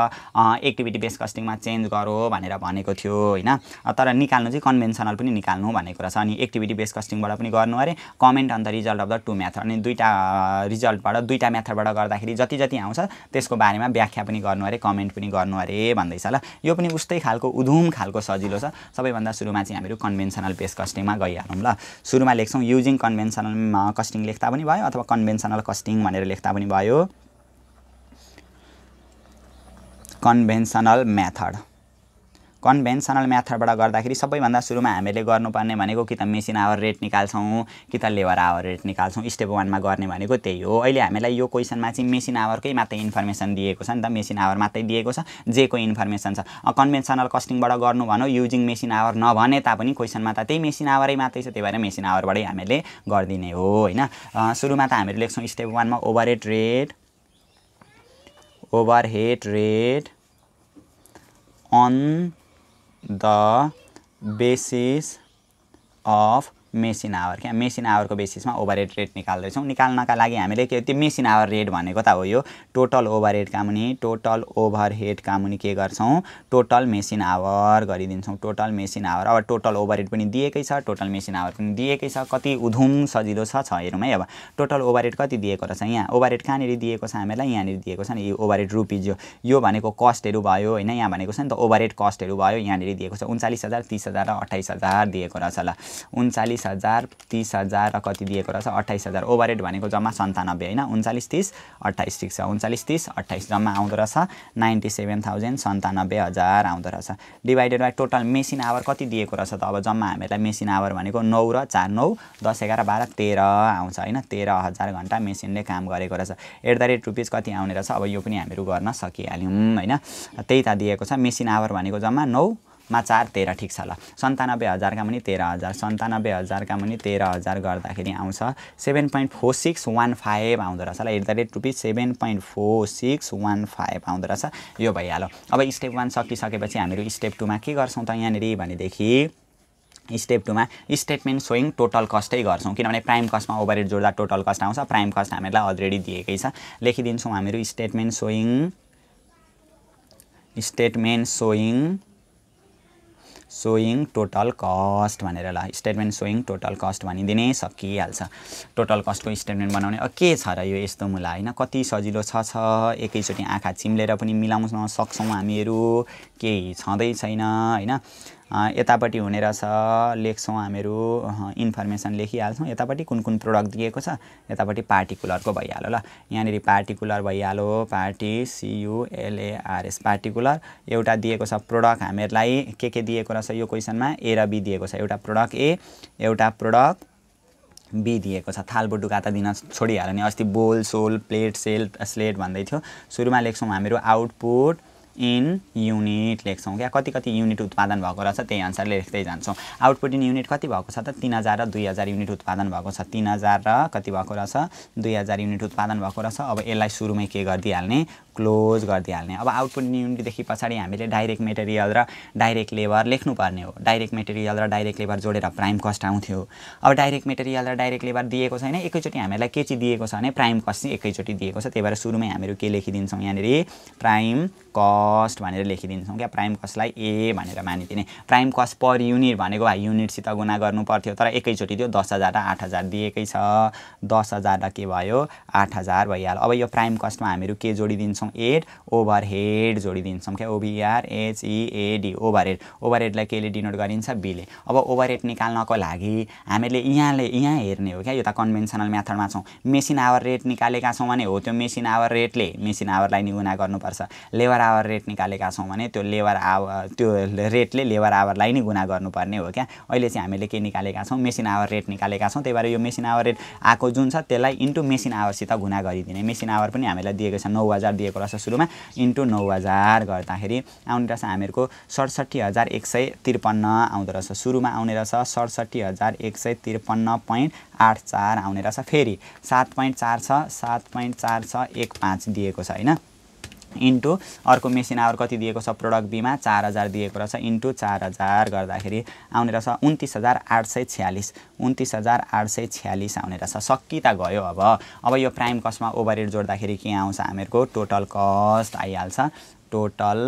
Speaker 1: एक्टिभिटी बेस कस्टिङमा चेन्ज गरो भनेर भनेको थियो हैन। तर निकाल्नु चाहिँ कन्भेन्सनल पनि निकाल्नु भनेको रहेछ। अनि एक्टिभिटी बेस कस्टिङबाट पनि गर्नु अरे comment on the result of the two method. अनि दुईटा रिजल्टबाट दुईटा मेथडबाट गर्दाखेरि जति जति आउँछ त्यसको बारेमा व्याख्या पनि गर्नु अरे कमेन्ट पनि गर्नु अरे भन्दैछ ल। यो पनि उस्तै खालको उधुम खालको सजिलो छ। सबैभन्दा सुरुमा चाहिँ हामीहरू कन्भेन्सनल बेस कस्टिङमा गइहालौं ल। सुरुमा लेख्छौं युजिङ कन्भेन्सनल कस्टिङ लेख्दा पनि भयो अथवा कन्भेन्सनल कस्टिङ भनेर लेख्दा पनि भयो। कन्भेन्सनल मेथड मेथडबाट गर्दाखेरि सबैभन्दा सुरुमा हामीले गर्नुपर्ने भनेको कि त मेसिन आवर रेट निकाल्छौं कि त लेबर आवर रेट निकाल्छौं। स्टेप 1 मा गर्ने भनेको त्यही हो। अहिले हामीलाई यो क्वेशनमा चाहिँ मेसिन आवरकै मात्रै इन्फर्मेसन दिएको छ नि त। मेसिन आवर मात्रै दिएको छ। जे को इन्फर्मेसन छ। कन्भेन्सनल कस्टिङबाट गर्नु भनौ युजिङ मेसिन आवर नभने तापनि क्वेशनमा त त्यही मेसिन आवरै मात्रै छ। त्यही भएर मेसिन आवरबाटै हामीले गर्दिने हो हैन। सुरुमा त हामीले लेख्छौं स्टेप 1 मा overhead rate on the basis of machine hour. क्या मेसिन आवरको बेसिसमा ओभरहेड रेट निकाल्दैछौं। निकाल्नका लागि हामीले के त्यो मेसिन आवर रेट भनेको त हो यो टोटल ओभरहेडका मुनि टोटल ओभरहेडका मुनि के गर्छौं टोटल मेसिन आवर गरिदिन्छौं। Total machine hour. अब टोटल ओभरहेड पनि दिएकै छ टोटल मेसिन आवर पनि दिएकै छ। कति उधुम सजिलो छ हेरौँ है। अब टोटल ओभरहेड कति दिएको रहेछ यहाँ ओभरहेड कहाँनिर दिएको छ हामीलाई यहाँनिर दिएको छ नि। यो ओभरहेड रुपीज यो भनेको कस्टहरु भयो हैन। यहाँ भनेको छ नि त ओभरहेड कस्टहरु भयो। यहाँनिर दिएको छ 39,000 30,000 र 28,000 दिएको रहेछ ल। 39,000 28,000 30,000 र कति दिएको रहेछ 28,000 ओभरहेड भनेको जम्मा 97 हैन 39 30 28 ठिक छ 39 30 28 जम्मा आउँदो रहेछ 97,097,000 आउँदो रहेछ divided by total machine hour कति दिएको रहेछ त अब जम्मा हामीलाई मेसिन आवर भनेको 9 र 4 9 10 11 12 13 आउँछ हैन 13,000 घण्टा मेसिनले काम गरेको रहेछ @ कति आउने रहेछ अब यो पनि हामीहरु गर्न सकिहाल्यौं हैन त्यही त दिएको छ मेसिन आवर भनेको जम्मा 9 मा 4 13 ठिक छ ल 97,000 का मुनि 13,000 97,000 का मुनि 13,000 गर्दाखेरि आउँछ 7.4615 आउँदो रहेछ ल @ 7.4615 आउँदो रहेछ यो भइहाल्यो अब स्टेप 1 सकिसकेपछि हामीहरु स्टेप 2 मा के गर्छौं त यहाँनेरि भनेदेखि स्टेप 2 मा स्टेटमेन्ट सोइङ टोटल कस्टै गर्छौं किनभने प्राइम कस्टमा ओभरहेड जोड्दा टोटल कस्ट आउँछ प्राइम कस्ट हामीलाई अलरेडी दिएकै छ लेखिदिन्छौं हामीहरु स्टेटमेन्ट सोइङ टोटल कस्ट भनेर ल स्टेटमेन्ट सोइङ टोटल कस्ट भनिदिने सकिहाल्छ टोटल कस्टको स्टेटमेन्ट बनाउने के छ र यो यस्तो मुला हैन कति सजिलो छ एकैचोटी आँखा चिम्लेर पनि मिलाउन सक्छौं हामीहरु केही छँदै छैन हैन यतापट्टि हुने रहेछ लेख्छौं हामीहरु इन्फर्मेसन लेखिहाल्छौं यतापट्टि कुन कुन प्रोडक्ट दिएको छ यतापट्टि पार्टिकुलरको भइहाल्यो ल यहाँनेरि पार्टिकुलर भइहाल्यो पार्टी CULARS पार्टिकुलर एउटा दिएको छ प्रोडक्ट हामीहरुलाई के दिएको रहेछ यो क्वेशनमा A र B दिएको छ एउटा प्रोडक्ट A एउटा प्रोडक्ट B दिएको छ थाल बुटुका त दिन छोडिहाल्यो नि अस्ति बोल सोल प्लेट सेल स्लेट भन्दै थियो सुरुमा लेख्छौं हामीहरु आउटपुट इन युनिट लेख्छौं क्या कति युनिट उत्पादन भएको रहेछ त्यही अनुसारले लेख्दै जान्छौं आउटपुट इन युनिट कति भएको छ त 3000 र 2000 युनिट उत्पादन भएको छ 3000 र कति भएको रहेछ 2000 युनिट उत्पादन भएको रहेछ अब यसलाई सुरुमै के गर्दिहाल्ने क्लोज गर्दिहाल्ने अब आउटपुट इन युनिट देखि पछाडी हामीले डाइरेक्ट मेटेरियल र डाइरेक्ट लेबर लेख्नु पर्ने हो डाइरेक्ट मेटेरियल र डाइरेक्ट लेबर जोडेर प्राइम कस्ट आउँथ्यो अब डाइरेक्ट मेटेरियल र डाइरेक्ट लेबर दिएको छैन एकैचोटी हामीलाई के चाहिँ दिएको छ भने प्राइम कस्ट चाहिँ एकैचोटी दिएको छ त्यही भएर सुरुमै हामीहरु के लेखिदिन्छौं यहाँनेरि प्राइम कस्ट भनेर लेखिदिन्छौं क्या प्राइम कस्टलाई A भनेर मानिदिने प्राइम कस्ट पर युनिट भनेको भाइ युनिट सित गुणा गर्नु पर्थ्यो तर एकैचोटी त्यो 10,000 र 8,000 दिएकै छ 10,000 र के भयो 8,000 भइहाल्यो अब यो प्राइम कस्टमा हामीहरु के जोडिदिन्छौं 8 ओभरहेड जोडिदिन्छौं क्या OVRHEAD ओभरहेडलाई केले डिनोट गरिन्छ B ले अब ओभरहेड निकाल्नको लागि हामीले यहाँ हेर्ने हो क्या यो त कन्भेन्सनल मेथडमा छौं मेसिन आवर रेट निकालेका छौं भने हो त्यो मेसिन आवर रेटले मेसिन आवरलाई नि गुणा गर्नुपर्छ लेबर आवर रेट निकालेका छौं भने त्यो रेटले लेबर आवरलाई नि गुणा गर्नुपर्ने हो क्या अहिले चाहिँ हामीले के निकालेका छौं मेसिन आवर रेट निकालेका छौं त्यही भएर यो मेसिन आवर रेट आको जुन छ त्यसलाई इन्टु मेसिन आवर सित गुणा गरिदिने मेसिन आवर पनि हामीलाई दिएको छ 9000 दिएको रहेछ सुरुमा इन्टु 9000 गर्दाखेरि आउने रहेछ हामीहरुको 67153 आउँदो रहेछ सुरुमा आउने रहेछ 67153.84 आउने रहेछ फेरि 7.4 छ 7.4 छ 15 दिएको छ हैन इन्टु अर्को मेसिन आवर कति दिएको छ प्रोडक्ट B मा 4000 दिएको रहेछ इन्टु 4000 गर्दाखेरि आउने रहेछ 29846 29846 आउने रहेछ सकि त गयो अब यो प्राइम कस्टमा ओभरहेड जोड्दाखेरि के आउँछ हामीहरुको टोटल कस्ट आइहाल्छ टोटल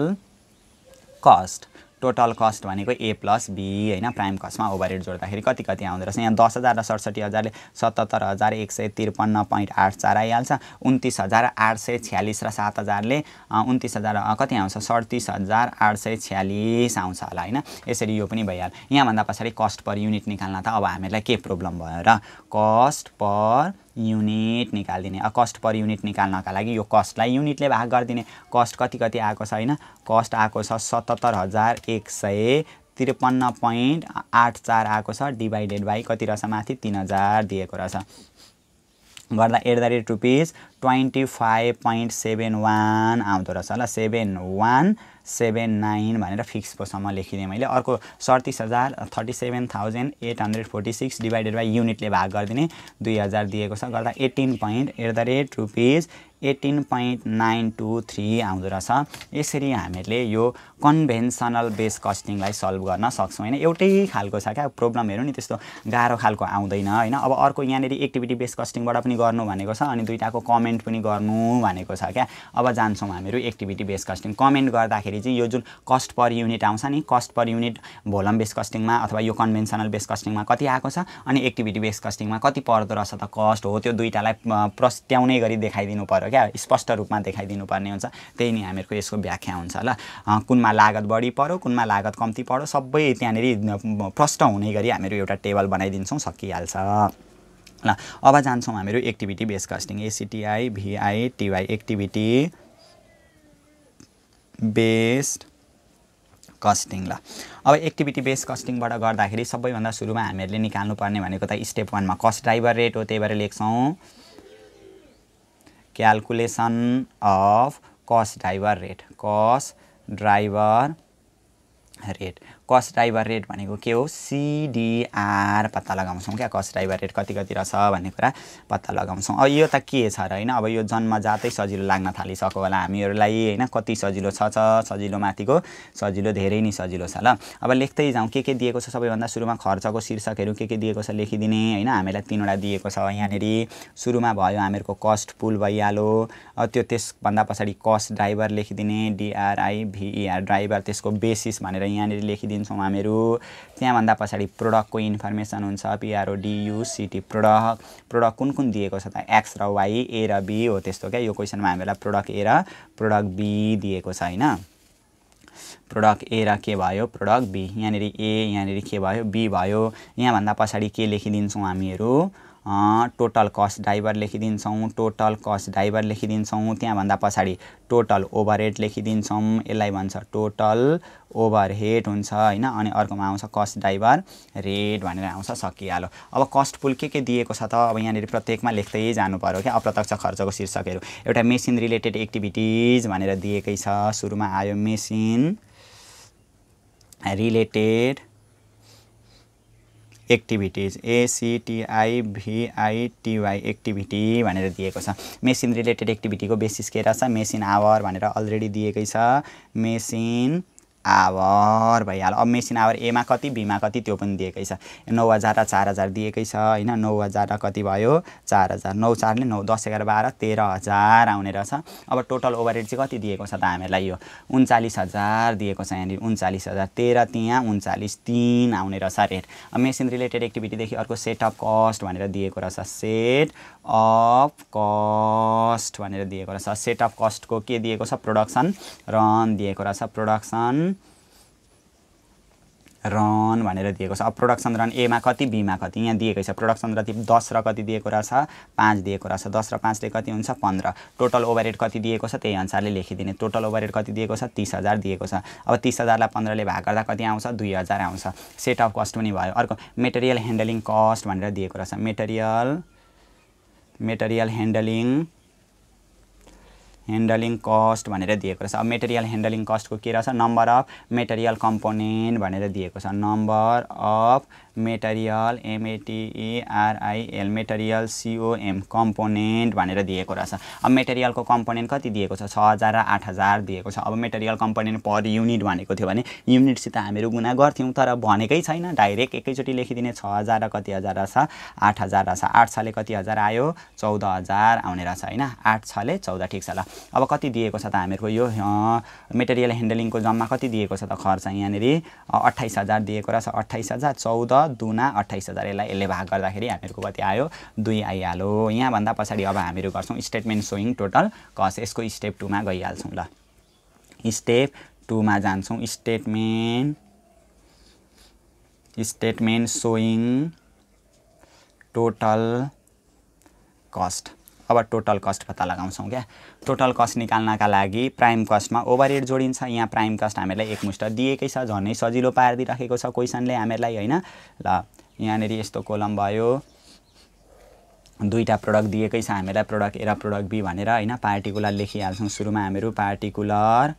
Speaker 1: कस्ट भनेको A + B हैन प्राइम कस्टमा ओभरहेड जोड्दाखेरि कति आउँदो रहेछ यहाँ 10,000 र 67000 ले 77153.84 आइहाल्छ 29846 र 7000 ले 29000 कति आउँछ 37846 आउँछ होला हैन यसरी यो पनि भइहाल्यो यहाँ भन्दा पछाडी कस्ट पर युनिट निकाल्न त अब हामीलाई के प्रब्लम भयो र कस्ट पर युनिट निकाल्दिने कस्ट पर युनिट निकाल्नका लागि यो कस्टलाई युनिटले भाग गर्दिने कस्ट कति आएको छ हैन कस्ट आएको छ 77153.84 आएको छ डिवाइडेड बाइ कति रहेछ माथि 3000 दिएको रहेछ गर्दा @25.71 आउँदो रहेछ ल 7179 भनेर फिक्स पोसम्म लेखिदिएँ मैले अर्को 37,846 डिवाइडेड बाइ युनिटले भाग गरिदिने 2000 दिएको छ गर्दा 18.18.923 आउँदो रहेछ यसरी हामीले यो कन्भेन्सनल बेस कस्टिङलाई सल्भ गर्न सक्छौं हैन एउटै खालको छ क्या प्रब्लम हेर्नु नि त्यस्तो गाह्रो खालको आउँदैन हैन अब अर्को यहाँनेरि एक्टिभिटी बेस कस्टिङबाट पनि गर्नु भनेको छ अनि दुईटाको कमेन्ट कमेन्ट पनि गर्नु भनेको छ क्या। अब जान्छौँ हामीहरू एक्टिभिटी बेस कस्टिङ। कमेन्ट गर्दाखेरि चाहिँ यो जुन कस्ट पर युनिट आउँछ नि, कस्ट पर युनिट भोलम बेस कस्टिङमा अथवा यो कन्भेन्सनल बेस कस्टिङमा कति आएको छ अनि एक्टिभिटी बेस कस्टिङमा कति पर्दो रहेछ त कस्ट हो, त्यो दुईटालाई प्रस्ट्याउने गरी देखाइदिनु पर्यो क्या, स्पष्ट रूपमा देखाइदिनु पर्ने हुन्छ। त्यही नै हामीहरूको यसको व्याख्या हुन्छ ल। कुनमा लागत बढी पर्यो, कुनमा लागत कम्ती पर्यो, सबै त्यहाँनिर प्रष्ट हुने गरी हामीहरू एउटा टेबल बनाइदिन्छौँ, सकिहाल्छ ल। अब जान्छौँ हामीहरू activity base costing. ACTI VITY activity based costing ल। अब एक्टिभिटी बेस कस्टिङबाट गर्दाखेरि सबैभन्दा सुरुमा हामीहरूले निकाल्नुपर्ने भनेको त स्टेप 1 मा कस्ट ड्राइभर रेट हो। त्यही भएर लेख्छौँ calculation of cost driver rate. Cost driver rate, cost driver rate भनेको के हो, CDR पत्ता लगाउँछौँ क्या, कस्ट ड्राइभर रेट कति कति रहेछ भन्ने कुरा पत्ता लगाउँछौँ। अब यो त के छ र हैन, अब यो जन्मजातै सजिलो लाग्न थालिसक्यो होला हामीहरूलाई हैन, कति सजिलो छ सजिलो माथिको सजिलो, धेरै नै सजिलो छ ल। अब लेख्दै जाउँ के दिएको छ। सबैभन्दा सुरुमा खर्चको शीर्षकहरू के दिएको छ लेखिदिने हैन। हामीलाई 3 वटा दिएको छ यहाँनेरि। सुरुमा भयो हामीहरूको कस्ट पुल भइहाल्यो, त्यो त्यसभन्दा पछाडि कस्ट ड्राइभर लेखिदिने, DRIVER ड्राइभर, त्यसको बेसिस भनेर यहाँनेरि लेखिदिन्छौँ हामीहरू। त्यहाँभन्दा पछाडि प्रोडक्टको इन्फर्मेसन हुन्छ, PRODUCT प्रोडक्ट कुन कुन दिएको छ त, X र Y, A र B हो त्यस्तो क्या। यो क्वेसनमा हामीलाई प्रोडक्ट A र प्रोडक्ट B दिएको छ हैन। प्रोडक्ट A र के भयो, प्रोडक्ट B। यहाँनेरि A, यहाँनेरि के भयो, B भयो। यहाँभन्दा पछाडि के लेखिदिन्छौँ हामीहरू, टोटल कस्ट ड्राइभर लेखिदिन्छौँ, टोटल कस्ट ड्राइभर लेखिदिन्छौँ। त्यहाँभन्दा पछाडि टोटल ओभरहेड लेखिदिन्छौँ, यसलाई भन्छ टोटल ओभरहेड हुन्छ हैन। अनि अर्कोमा आउँछ कस्ट ड्राइभर रेट भनेर आउँछ, सकिहाल्यो। अब कस्ट पुल के दिएको छ त, अब यहाँनिर प्रत्येकमा लेख्दै जानु पर्यो क्या। अप्रत्यक्ष खर्चको शीर्षकहरू एउटा मेसिन रिलेटेड एक्टिभिटिज भनेर दिएकै छ। सुरुमा आयो machine related activities, ACTI VITY activity भनेर दिएको छ। मेसिन रिलेटेड एक्टिभिटीको बेसिस के रहेछ, मेसिन आवर भनेर अलरेडी दिएकै छ, मेसिन आवर भइहाल्यो। अब मेसिन आवर A मा कति, B मा कति त्यो पनि दिएकै छ। 9000 र 4000 दिएकै छ हैन। 9000 र कति भयो, 4000, 9 4 ले 9, 10 11 12 13000 आउने रहेछ। अब टोटल ओभरहेड चाहिँ कति दिएको छ त हामीलाई, यो 39000 दिएको छ यहाँनिर, 39000, 13 त्यहाँ 39, 3 आउने रहेछ रेट। अब मेसिन रिलेटेड एक्टिभिटीदेखि अर्को सेट अफ कस्ट भनेर दिएको रहेछ, सेट अफ कस्ट भनेर दिएको रहेछ। सेट अफ कस्टको के दिएको छ, प्रोडक्सन रन दिएको रहेछ, प्रोडक्सन रन भनेर दिएको छ। अब प्रोडक्सन रन A मा कति, B मा कति यहाँ दिएकै छ। प्रोडक्सन रन 10 र कति दिएको रहेछ, 5 दिएको रहेछ। 10 र 5 ले कति हुन्छ, 15। टोटल ओभरहेड कति दिएको छ त्यही अनुसारले लेखिदिने। टोटल ओभरहेड कति दिएको छ, 30000 दिएको छ। अब 30000 लाई 15 ले भाग गर्दा कति आउँछ, 2000 आउँछ। सेट अफ कस्ट पनि भयो। अर्को मेटेरियल ह्यान्डलिङ कस्ट भनेर दिएको रहेछ, मेटेरियल ह्यान्डलिङ कस्ट भनेर दिएको रहेछ। अब मेटेरियल ह्यान्डलिङ कस्टको के रहेछ, नम्बर अफ मेटेरियल कम्पोनेन्ट भनेर दिएको छ, number of material METERIAL material COM component भनेर दिएको रहेछ। अब मेटेरियलको कम्पोनेन्ट कति दिएको छ, 6000 र 8000 दिएको छ। अब मेटेरियल कम्पोनेन्ट पर युनिट भनेको थियो भने युनिटसित हामीहरू गुणा गर्थ्यौँ, तर भनेकै छैन, डाइरेक्ट एकैचोटि लेखिदिने। 6000 र कति हजार रहेछ, 8000 रहेछ। 8 6 ले कति हजार आयो, 14000 आउने रहेछ हैन। 8 6 ले 14 ठिक छ ल। अब कति दिएको छ त हामीहरूको यो मेटेरियल ह्यान्डलिङको जम्मा कति दिएको छ त खर्च, यहाँनिर 28000 दिएको रहेछ। 28000, 14 दुना 28000, यसले भाग गर्दाखेरि हामीहरूको कति आयो, 2 आइहाल्यो। यहाँभन्दा पछाडि अब हामीहरू गर्छौँ स्टेटमेन्ट सोइङ टोटल कस्ट। यसको स्टेप 2 मा गइहाल्छौँ ल। स्टेप 2 मा जान्छौँ, स्टेटमेन्ट सोइङ टोटल कस्ट। अब टोटल कस्ट पत्ता लगाउँछौँ क्या। टोटल कस्ट निकाल्नका लागि प्राइम कस्टमा ओभरहेड जोडिन्छ। यहाँ प्राइम कस्ट हामीलाई एकमुष्ट दिएकै छ, झनै सजिलो पारिदिराखेको छ क्वेसनले हामीलाई हैन ल। यहाँनेरि यस्तो कोलम भयो, दुईटा प्रोडक्ट दिएकै छ हामीलाई, प्रोडक्ट A र प्रोडक्ट B भनेर हैन। पार्टिकुलर लेखिहाल्छौँ सुरुमा हामीहरू, पार्टिकुलर।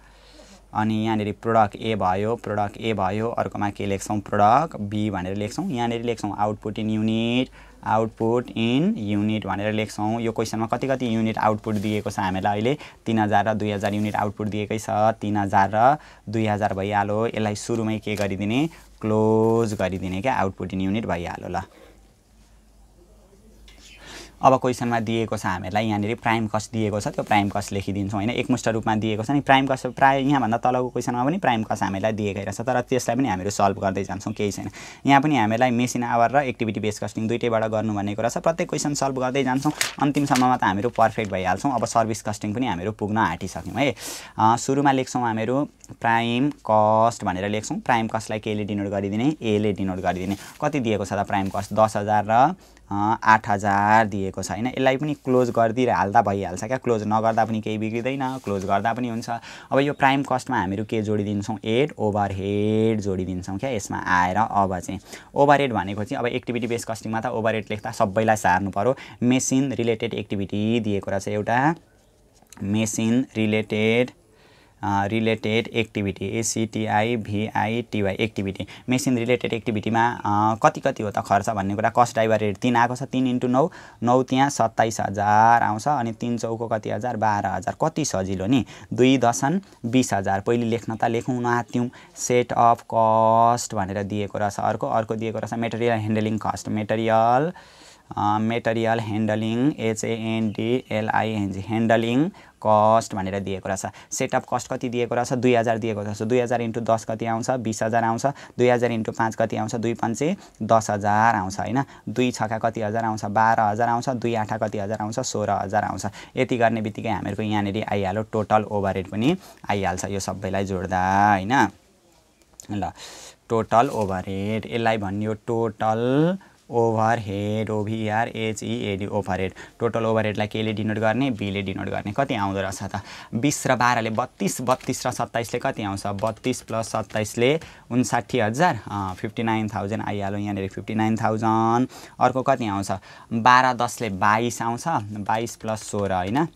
Speaker 1: अनि यहाँनेरि प्रोडक्ट A भयो, अर्कोमा के लेख्छौँ, प्रोडक्ट B भनेर लेख्छौँ। यहाँनेरि लेख्छौँ आउटपुट इन युनिट भनेर लेख्छौँ। यो क्वेसनमा कति युनिट आउटपुट दिएको छ हामीलाई अहिले, 3000 र 2000 युनिट आउटपुट दिएकै छ। 3000 र 2000 भइहाल्यो। यसलाई सुरुमै के गरिदिने, क्लोज गरिदिने क्या, आउटपुट इन युनिट भइहाल्यो ल। अब क्वेसनमा दिएको छ हामीलाई यहाँनिर प्राइम कस्ट दिएको छ, त्यो प्राइम कस्ट लेखिदिन्छौँ हैन। एकमुष्ट रूपमा दिएको छ नि प्राइम कस्ट, प्राय यहाँभन्दा तलको क्वेसनमा पनि प्राइम कस्ट हामीलाई दिएकै रहेछ, तर त्यसलाई पनि हामीहरू सल्भ गर्दै जान्छौँ, केही छैन। यहाँ पनि हामीलाई मेसिन आवर र एक्टिभिटी बेस कस्टिङ दुईटैबाट गर्नु भनेको रहेछ। प्रत्येक क्वेसन सल्भ गर्दै जान्छौँ, अन्तिमसम्ममा त हामीहरू पर्फेक्ट भइहाल्छौँ। अब सर्भिस कस्टिङ पनि हामीहरू पुग्न आँटिसक्यौँ है। सुरुमा लेख्छौँ हामीहरू प्राइम कस्ट भनेर लेख्छौँ। प्राइम कस्टलाई केले डिनोट गरिदिने, एले डिनोट गरिदिने। कति दिएको छ त प्राइम कस्ट? 10,000 र 8,000 दिएको छ हैन। यसलाई पनि क्लोज गरिदिएर हाल्दा भइहाल्छ क्या, क्लोज नगर्दा पनि केही बिग्रिँदैन, क्लोज गर्दा पनि हुन्छ। अब यो प्राइम कस्टमा हामीहरू के जोडिदिन्छौँ? एड ओभरहेड जोडिदिन्छौँ क्या यसमा आएर। अब चाहिँ ओभरहेड भनेको चाहिँ अब एक्टिभिटी बेस कस्टिङमा त ओभरहेड लेख्दा सबैलाई सार्नु पर्यो। मेसिन रिलेटेड एक्टिभिटी दिएको रहेछ एउटा, machine related activity, ACTIVITY activity. Machine related एक्टिभिटीमा कति हो त खर्च भन्ने कुरा? कस्ट ड्राइभर रेट 3 आएको छ, 3 × 9, 9 त्यहाँ 27,000 आउँछ, अनि 3 चौको कति हजार? 12,000। कति सजिलो नि, 2 दशन 20,000। पहिले लेख्न त लेखौँ नआत्यौँ। सेट अफ कस्ट भनेर दिएको रहेछ। अर्को दिएको रहेछ material handling cost, material handling HANDLING handling cost भनेर दिएको रहेछ। सेटअप कस्ट कति दिएको रहेछ? 2,000 दिएको रहेछ। 2,000 × 10 कति आउँछ? 20,000 आउँछ। 2,000 × 5 कति आउँछ? 2 पंचे 10,000 आउँछ हैन। 2 छका कति हजार आउँछ? 12,000 आउँछ। 2 आठा कति हजार आउँछ? 16,000 आउँछ। यति गर्ने बित्तिकै हामीहरूको यहाँनिर आइहाल्यो टोटल ओभरहेड पनि आइहाल्छ यो सबैलाई जोड्दा हैन। ल टोटल ओभरहेड, यसलाई भन्यो total overhead, OVERHEAD overhead. Total ओभरहेडलाई केले डिनोट गर्ने? बीले डिनोट गर्ने। कति आउँदो रहेछ त? 20 र 12 ले 32, 32 र 27 ले कति आउँछ? 32 + 27 ले 59,000, 59,000 आइहाल्यो यहाँनिर 59,000। अर्को कति आउँछ? 12 10 ले 22 आउँछ, 22 + 16 हैन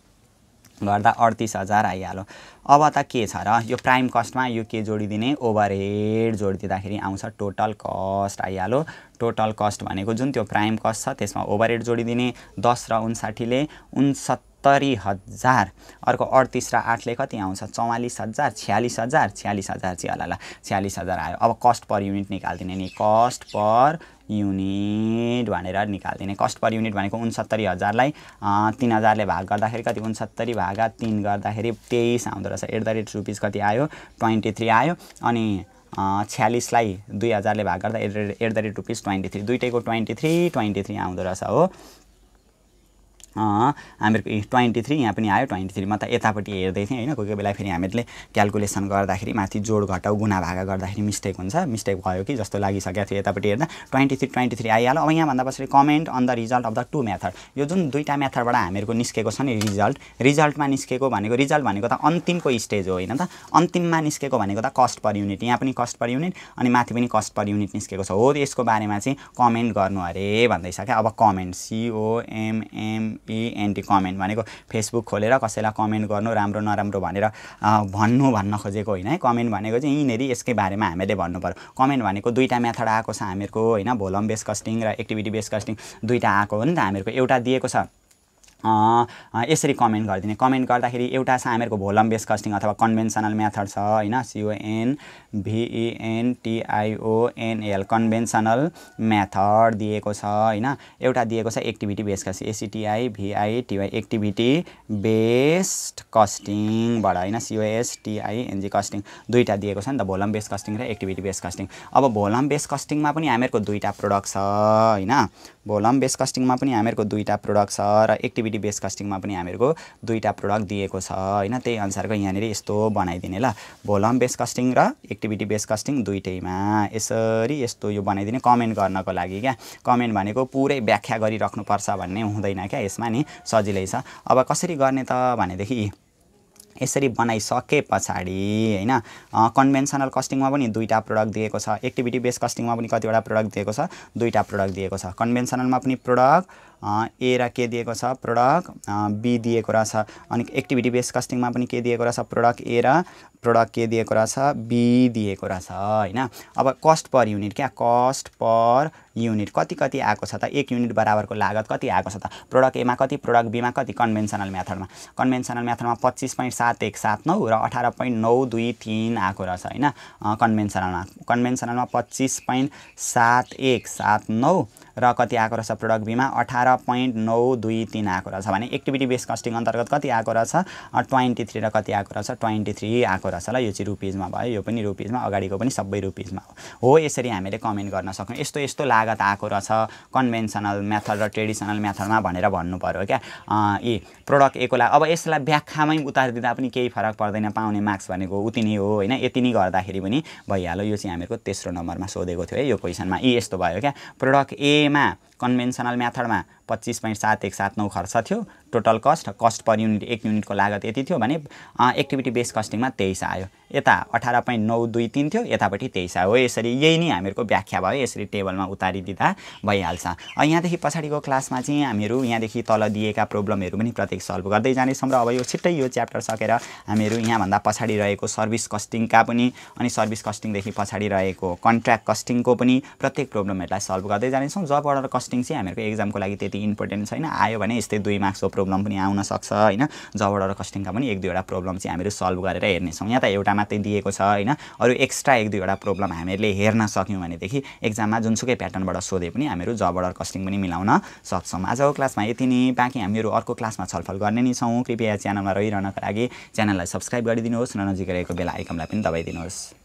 Speaker 1: गर्दा 38,000 आइहाल्यो। अब त के छ र? यो प्राइम कस्टमा यो के जोडिदिने? ओभरहेड जोडिदिँदाखेरि आउँछ टोटल कस्ट आइहाल्यो। टोटल कस्ट भनेको जुन त्यो प्राइम कस्ट छ त्यसमा ओभरहेड जोडिदिने। 10 र 59 ले 69,000। अर्को 38 र 8 ले कति आउँछ? 44,000, 46,000, 46,000 चाहिँ होला, 46,000 आयो। अब कस्ट पर युनिट निकाल्दिने नि, कस्ट पर युनिट भनेर निकाल्दिने। कस्ट पर युनिट भनेको 69,000 लाई 3,000 ले भाग गर्दाखेरि कति? 69 भागा 3 गर्दाखेरि 23 आउँदो रहेछ। @ कति आयो? 23 आयो। अनि 46 लाई 2,000 ले भाग गर्दा @ दुईटैको 23 आउँदो रहेछ हो। हामीहरूको 23 यहाँ पनि आयो 23। म त यतापट्टि हेर्दै थिएँ हैन। कोही बेला फेरि हामीले क्याल्कुलेसन गर्दाखेरि माथि जोड घटाउ गुणा भागा गर्दाखेरि मिस्टेक हुन्छ, मिस्टेक भयो कि जस्तो लागिसकेको थियो। यतापट्टि हेर्दा 23 आइहाल्यो। अब यहाँ भन्दा पछाडि comment on the result of the two method. यो जुन दुईटा मेथडबाट हामीहरूको निस्केको छ नि रिजल्टमा निस्केको भनेको, रिजल्ट भनेको त अन्तिमको स्टेज हो हैन त। अन्तिममा निस्केको भनेको त कस्ट पर युनिट, यहाँ पनि कस्ट पर युनिट अनि माथि पनि कस्ट पर युनिट निस्केको छ हो। यसको बारेमा चाहिँ कमेन्ट गर्नु अरे भन्दैछ क्या। अब कमेन्ट COMMENT कमेन्ट भनेको फेसबुक खोलेर कसैलाई कमेन्ट गर्नु राम्रो नराम्रो भनेर भन्न खोजेको होइन है। कमेन्ट भनेको चाहिँ यिनीहरू यसकै बारेमा हामीले भन्नु पर्यो। कमेन्ट भनेको दुईटा मेथड आएको छ हामीहरूको हैन, भोल्युम बेस कस्टिङ र एक्टिभिटी बेस कस्टिङ दुईटा आएको हो नि त हामीहरूको। एउटा दिएको छ यसरी कमेन्ट गरिदिने। कमेन्ट गर्दाखेरि एउटा छ हामीहरूको भोल्युम बेस कस्टिङ अथवा कन्भेन्सनल मेथड छ हैन, CONVENTIONL कन्भेन्सनल मेथड दिएको छ हैन। एउटा दिएको छ activity base costing ACTIVITY activity based कस्टिङबाट हैन, COSTING कस्टिङ दुईटा दिएको छ नि त, भोल्युम बेस कस्टिङ र एक्टिभिटी बेस कस्टिङ। अब भोल्युम बेस कस्टिङमा पनि हामीहरूको दुईटा प्रोडक्ट छ हैन। भोल्युम बेस कस्टिङमा पनि हामीहरूको दुईटा प्रोडक्ट छ र एक्टिभिटी बेस कस्टिङमा पनि हामीहरूको दुईटा प्रोडक्ट दिएको छ हैन। त्यही अनुसारको यहाँनिर यस्तो बनाइदिने ल। भोल्युम बेस कस्टिङ र एक्टिभिटी बेस कस्टिङ दुईटैमा यसरी यस्तो यो बनाइदिने कमेन्ट गर्नको लागि क्या। कमेन्ट भनेको पुरै व्याख्या गरिराख्नुपर्छ भन्ने हुँदैन क्या यसमा नि, सजिलै छ। अब कसरी गर्ने त भनेदेखि यसरी बनाइसके पछाडि हैन कन्भेन्सनल कस्टिङमा पनि दुईटा प्रोडक्ट दिएको छ, एक्टिभिटी बेस कस्टिङमा पनि कतिवटा प्रोडक्ट दिएको छ? दुईटा प्रोडक्ट दिएको छ। कन्भेन्सनलमा पनि प्रोडक्ट ए र के दिएको छ? प्रोडक्ट बी दिएको रहेछ। अनि एक्टिभिटी बेस कस्टिङमा पनि के दिएको रहेछ? प्रोडक्ट ए र प्रोडक्ट के दिएको रहेछ? बी दिएको रहेछ हैन। अब कस्ट पर युनिट क्या, कस्ट पर युनिट कति आएको छ त? 1 युनिट बराबरको लागत कति आएको छ त? प्रोडक्ट एमा कति, प्रोडक्ट बीमा कति? कन्भेन्सनल मेथडमा 25.7 18.7179 र 18.923 आएको रहेछ हैन कन्भेन्सनलमा 25.7179 र कति आएको रहेछ प्रोडक्ट बीमा 18.923 आएको रहेछ भने एक्टिभिटी बेस कस्टिङ अन्तर्गत कति आएको रहेछ 23 र कति आएको रहेछ 23 आएको रहेछ ल यो चाहिँ रुपीजमा भयो यो पनि रुपीजमा अगाडिको पनि सबै रुपीजमा हो यसरी हामीले कमेन्ट गर्न सक्छौं यस्तो लागत आएको रहेछ कन्भेन्सनल मेथड र ट्रेडिसनल मेथडमा भनेर भन्नु पर्यो क्या यी प्रोडक्ट ए को लागि अब यसलाई व्याख्यामै उतार दिँदा पनि केही फरक पर्दैन पाउने मार्क्स भनेको उति नै हो हैन यति नै गर्दाखेरि पनि भइहाल्यो यो चाहिँ हामीहरुको तेस्रो नम्बरमा सोधेको थियो है यो क्वेशनमा यस्तो भयो क्या प्रोडक्ट ए मा कन्भेन्सनल मेथडमा 25.7179 खर्च थियो टोटल कस्ट पर युनिट एक युनिटको लागत यति थियो भने एक्टिभिटी बेस कस्टिङमा 23 आयो यता 18.923 थियो यतापटि 23 आयो यसरी यही नै हामीहरुको व्याख्या भयो यसरी टेबलमा उतारिदिदा भइहाल्छ यहाँदेखि पछाडीको क्लासमा चाहिँ हामीहरु यहाँदेखि तल दिएका प्रब्लमहरु पनि प्रत्येक सल्भ गर्दै जानेछौं र अब यो छिट्टै यो च्याप्टर सकेर हामीहरु यहाँ भन्दा पछाडी रहेको सर्भिस कस्टिङका पनि अनि सर्भिस कस्टिङ देखि पछाडी रहेको कन्ट्र्याक्ट कस्टिङको पनि प्रत्येक प्रब्लमहरुलाई सल्भ गर्दै जानेछौं जब अर्डर कस्टिङ चाहिँ हामीहरुको एक्जामको लागि त्यति इम्पोर्टेन्ट छैन आयो भने यस्तै 2 मार्क्सको प्रब्लम पनि आउन सक्छ हैन जब अर्डर कस्टिङका पनि 1-2 वटा प्रब्लम चाहिँ हामीहरु सल्भ गरेर हेर्ने छौं यहाँ त एउटा मात्रै दिएको छ हैन अरु एक्स्ट्रा 1-2 वटा प्रब्लम हामीहरुले हेर्न सक्यौं भनेदेखि एक्जाममा जुनसुकै प्याटर्नबाट सोधे पनि हामीहरु जब अर्डर कस्टिङ पनि मिलाउन सक्छौं आजको क्लासमा यति नै बाँकी हामीहरु अर्को क्लासमा छलफल गर्ने नै छौं कृपया च्यानलमा रहिरहनका लागि च्यानललाई सब्स्क्राइब गरिदिनुहोस् र नजिकै रहेको बेल आइकनलाई पनि दबाइदिनुहोस्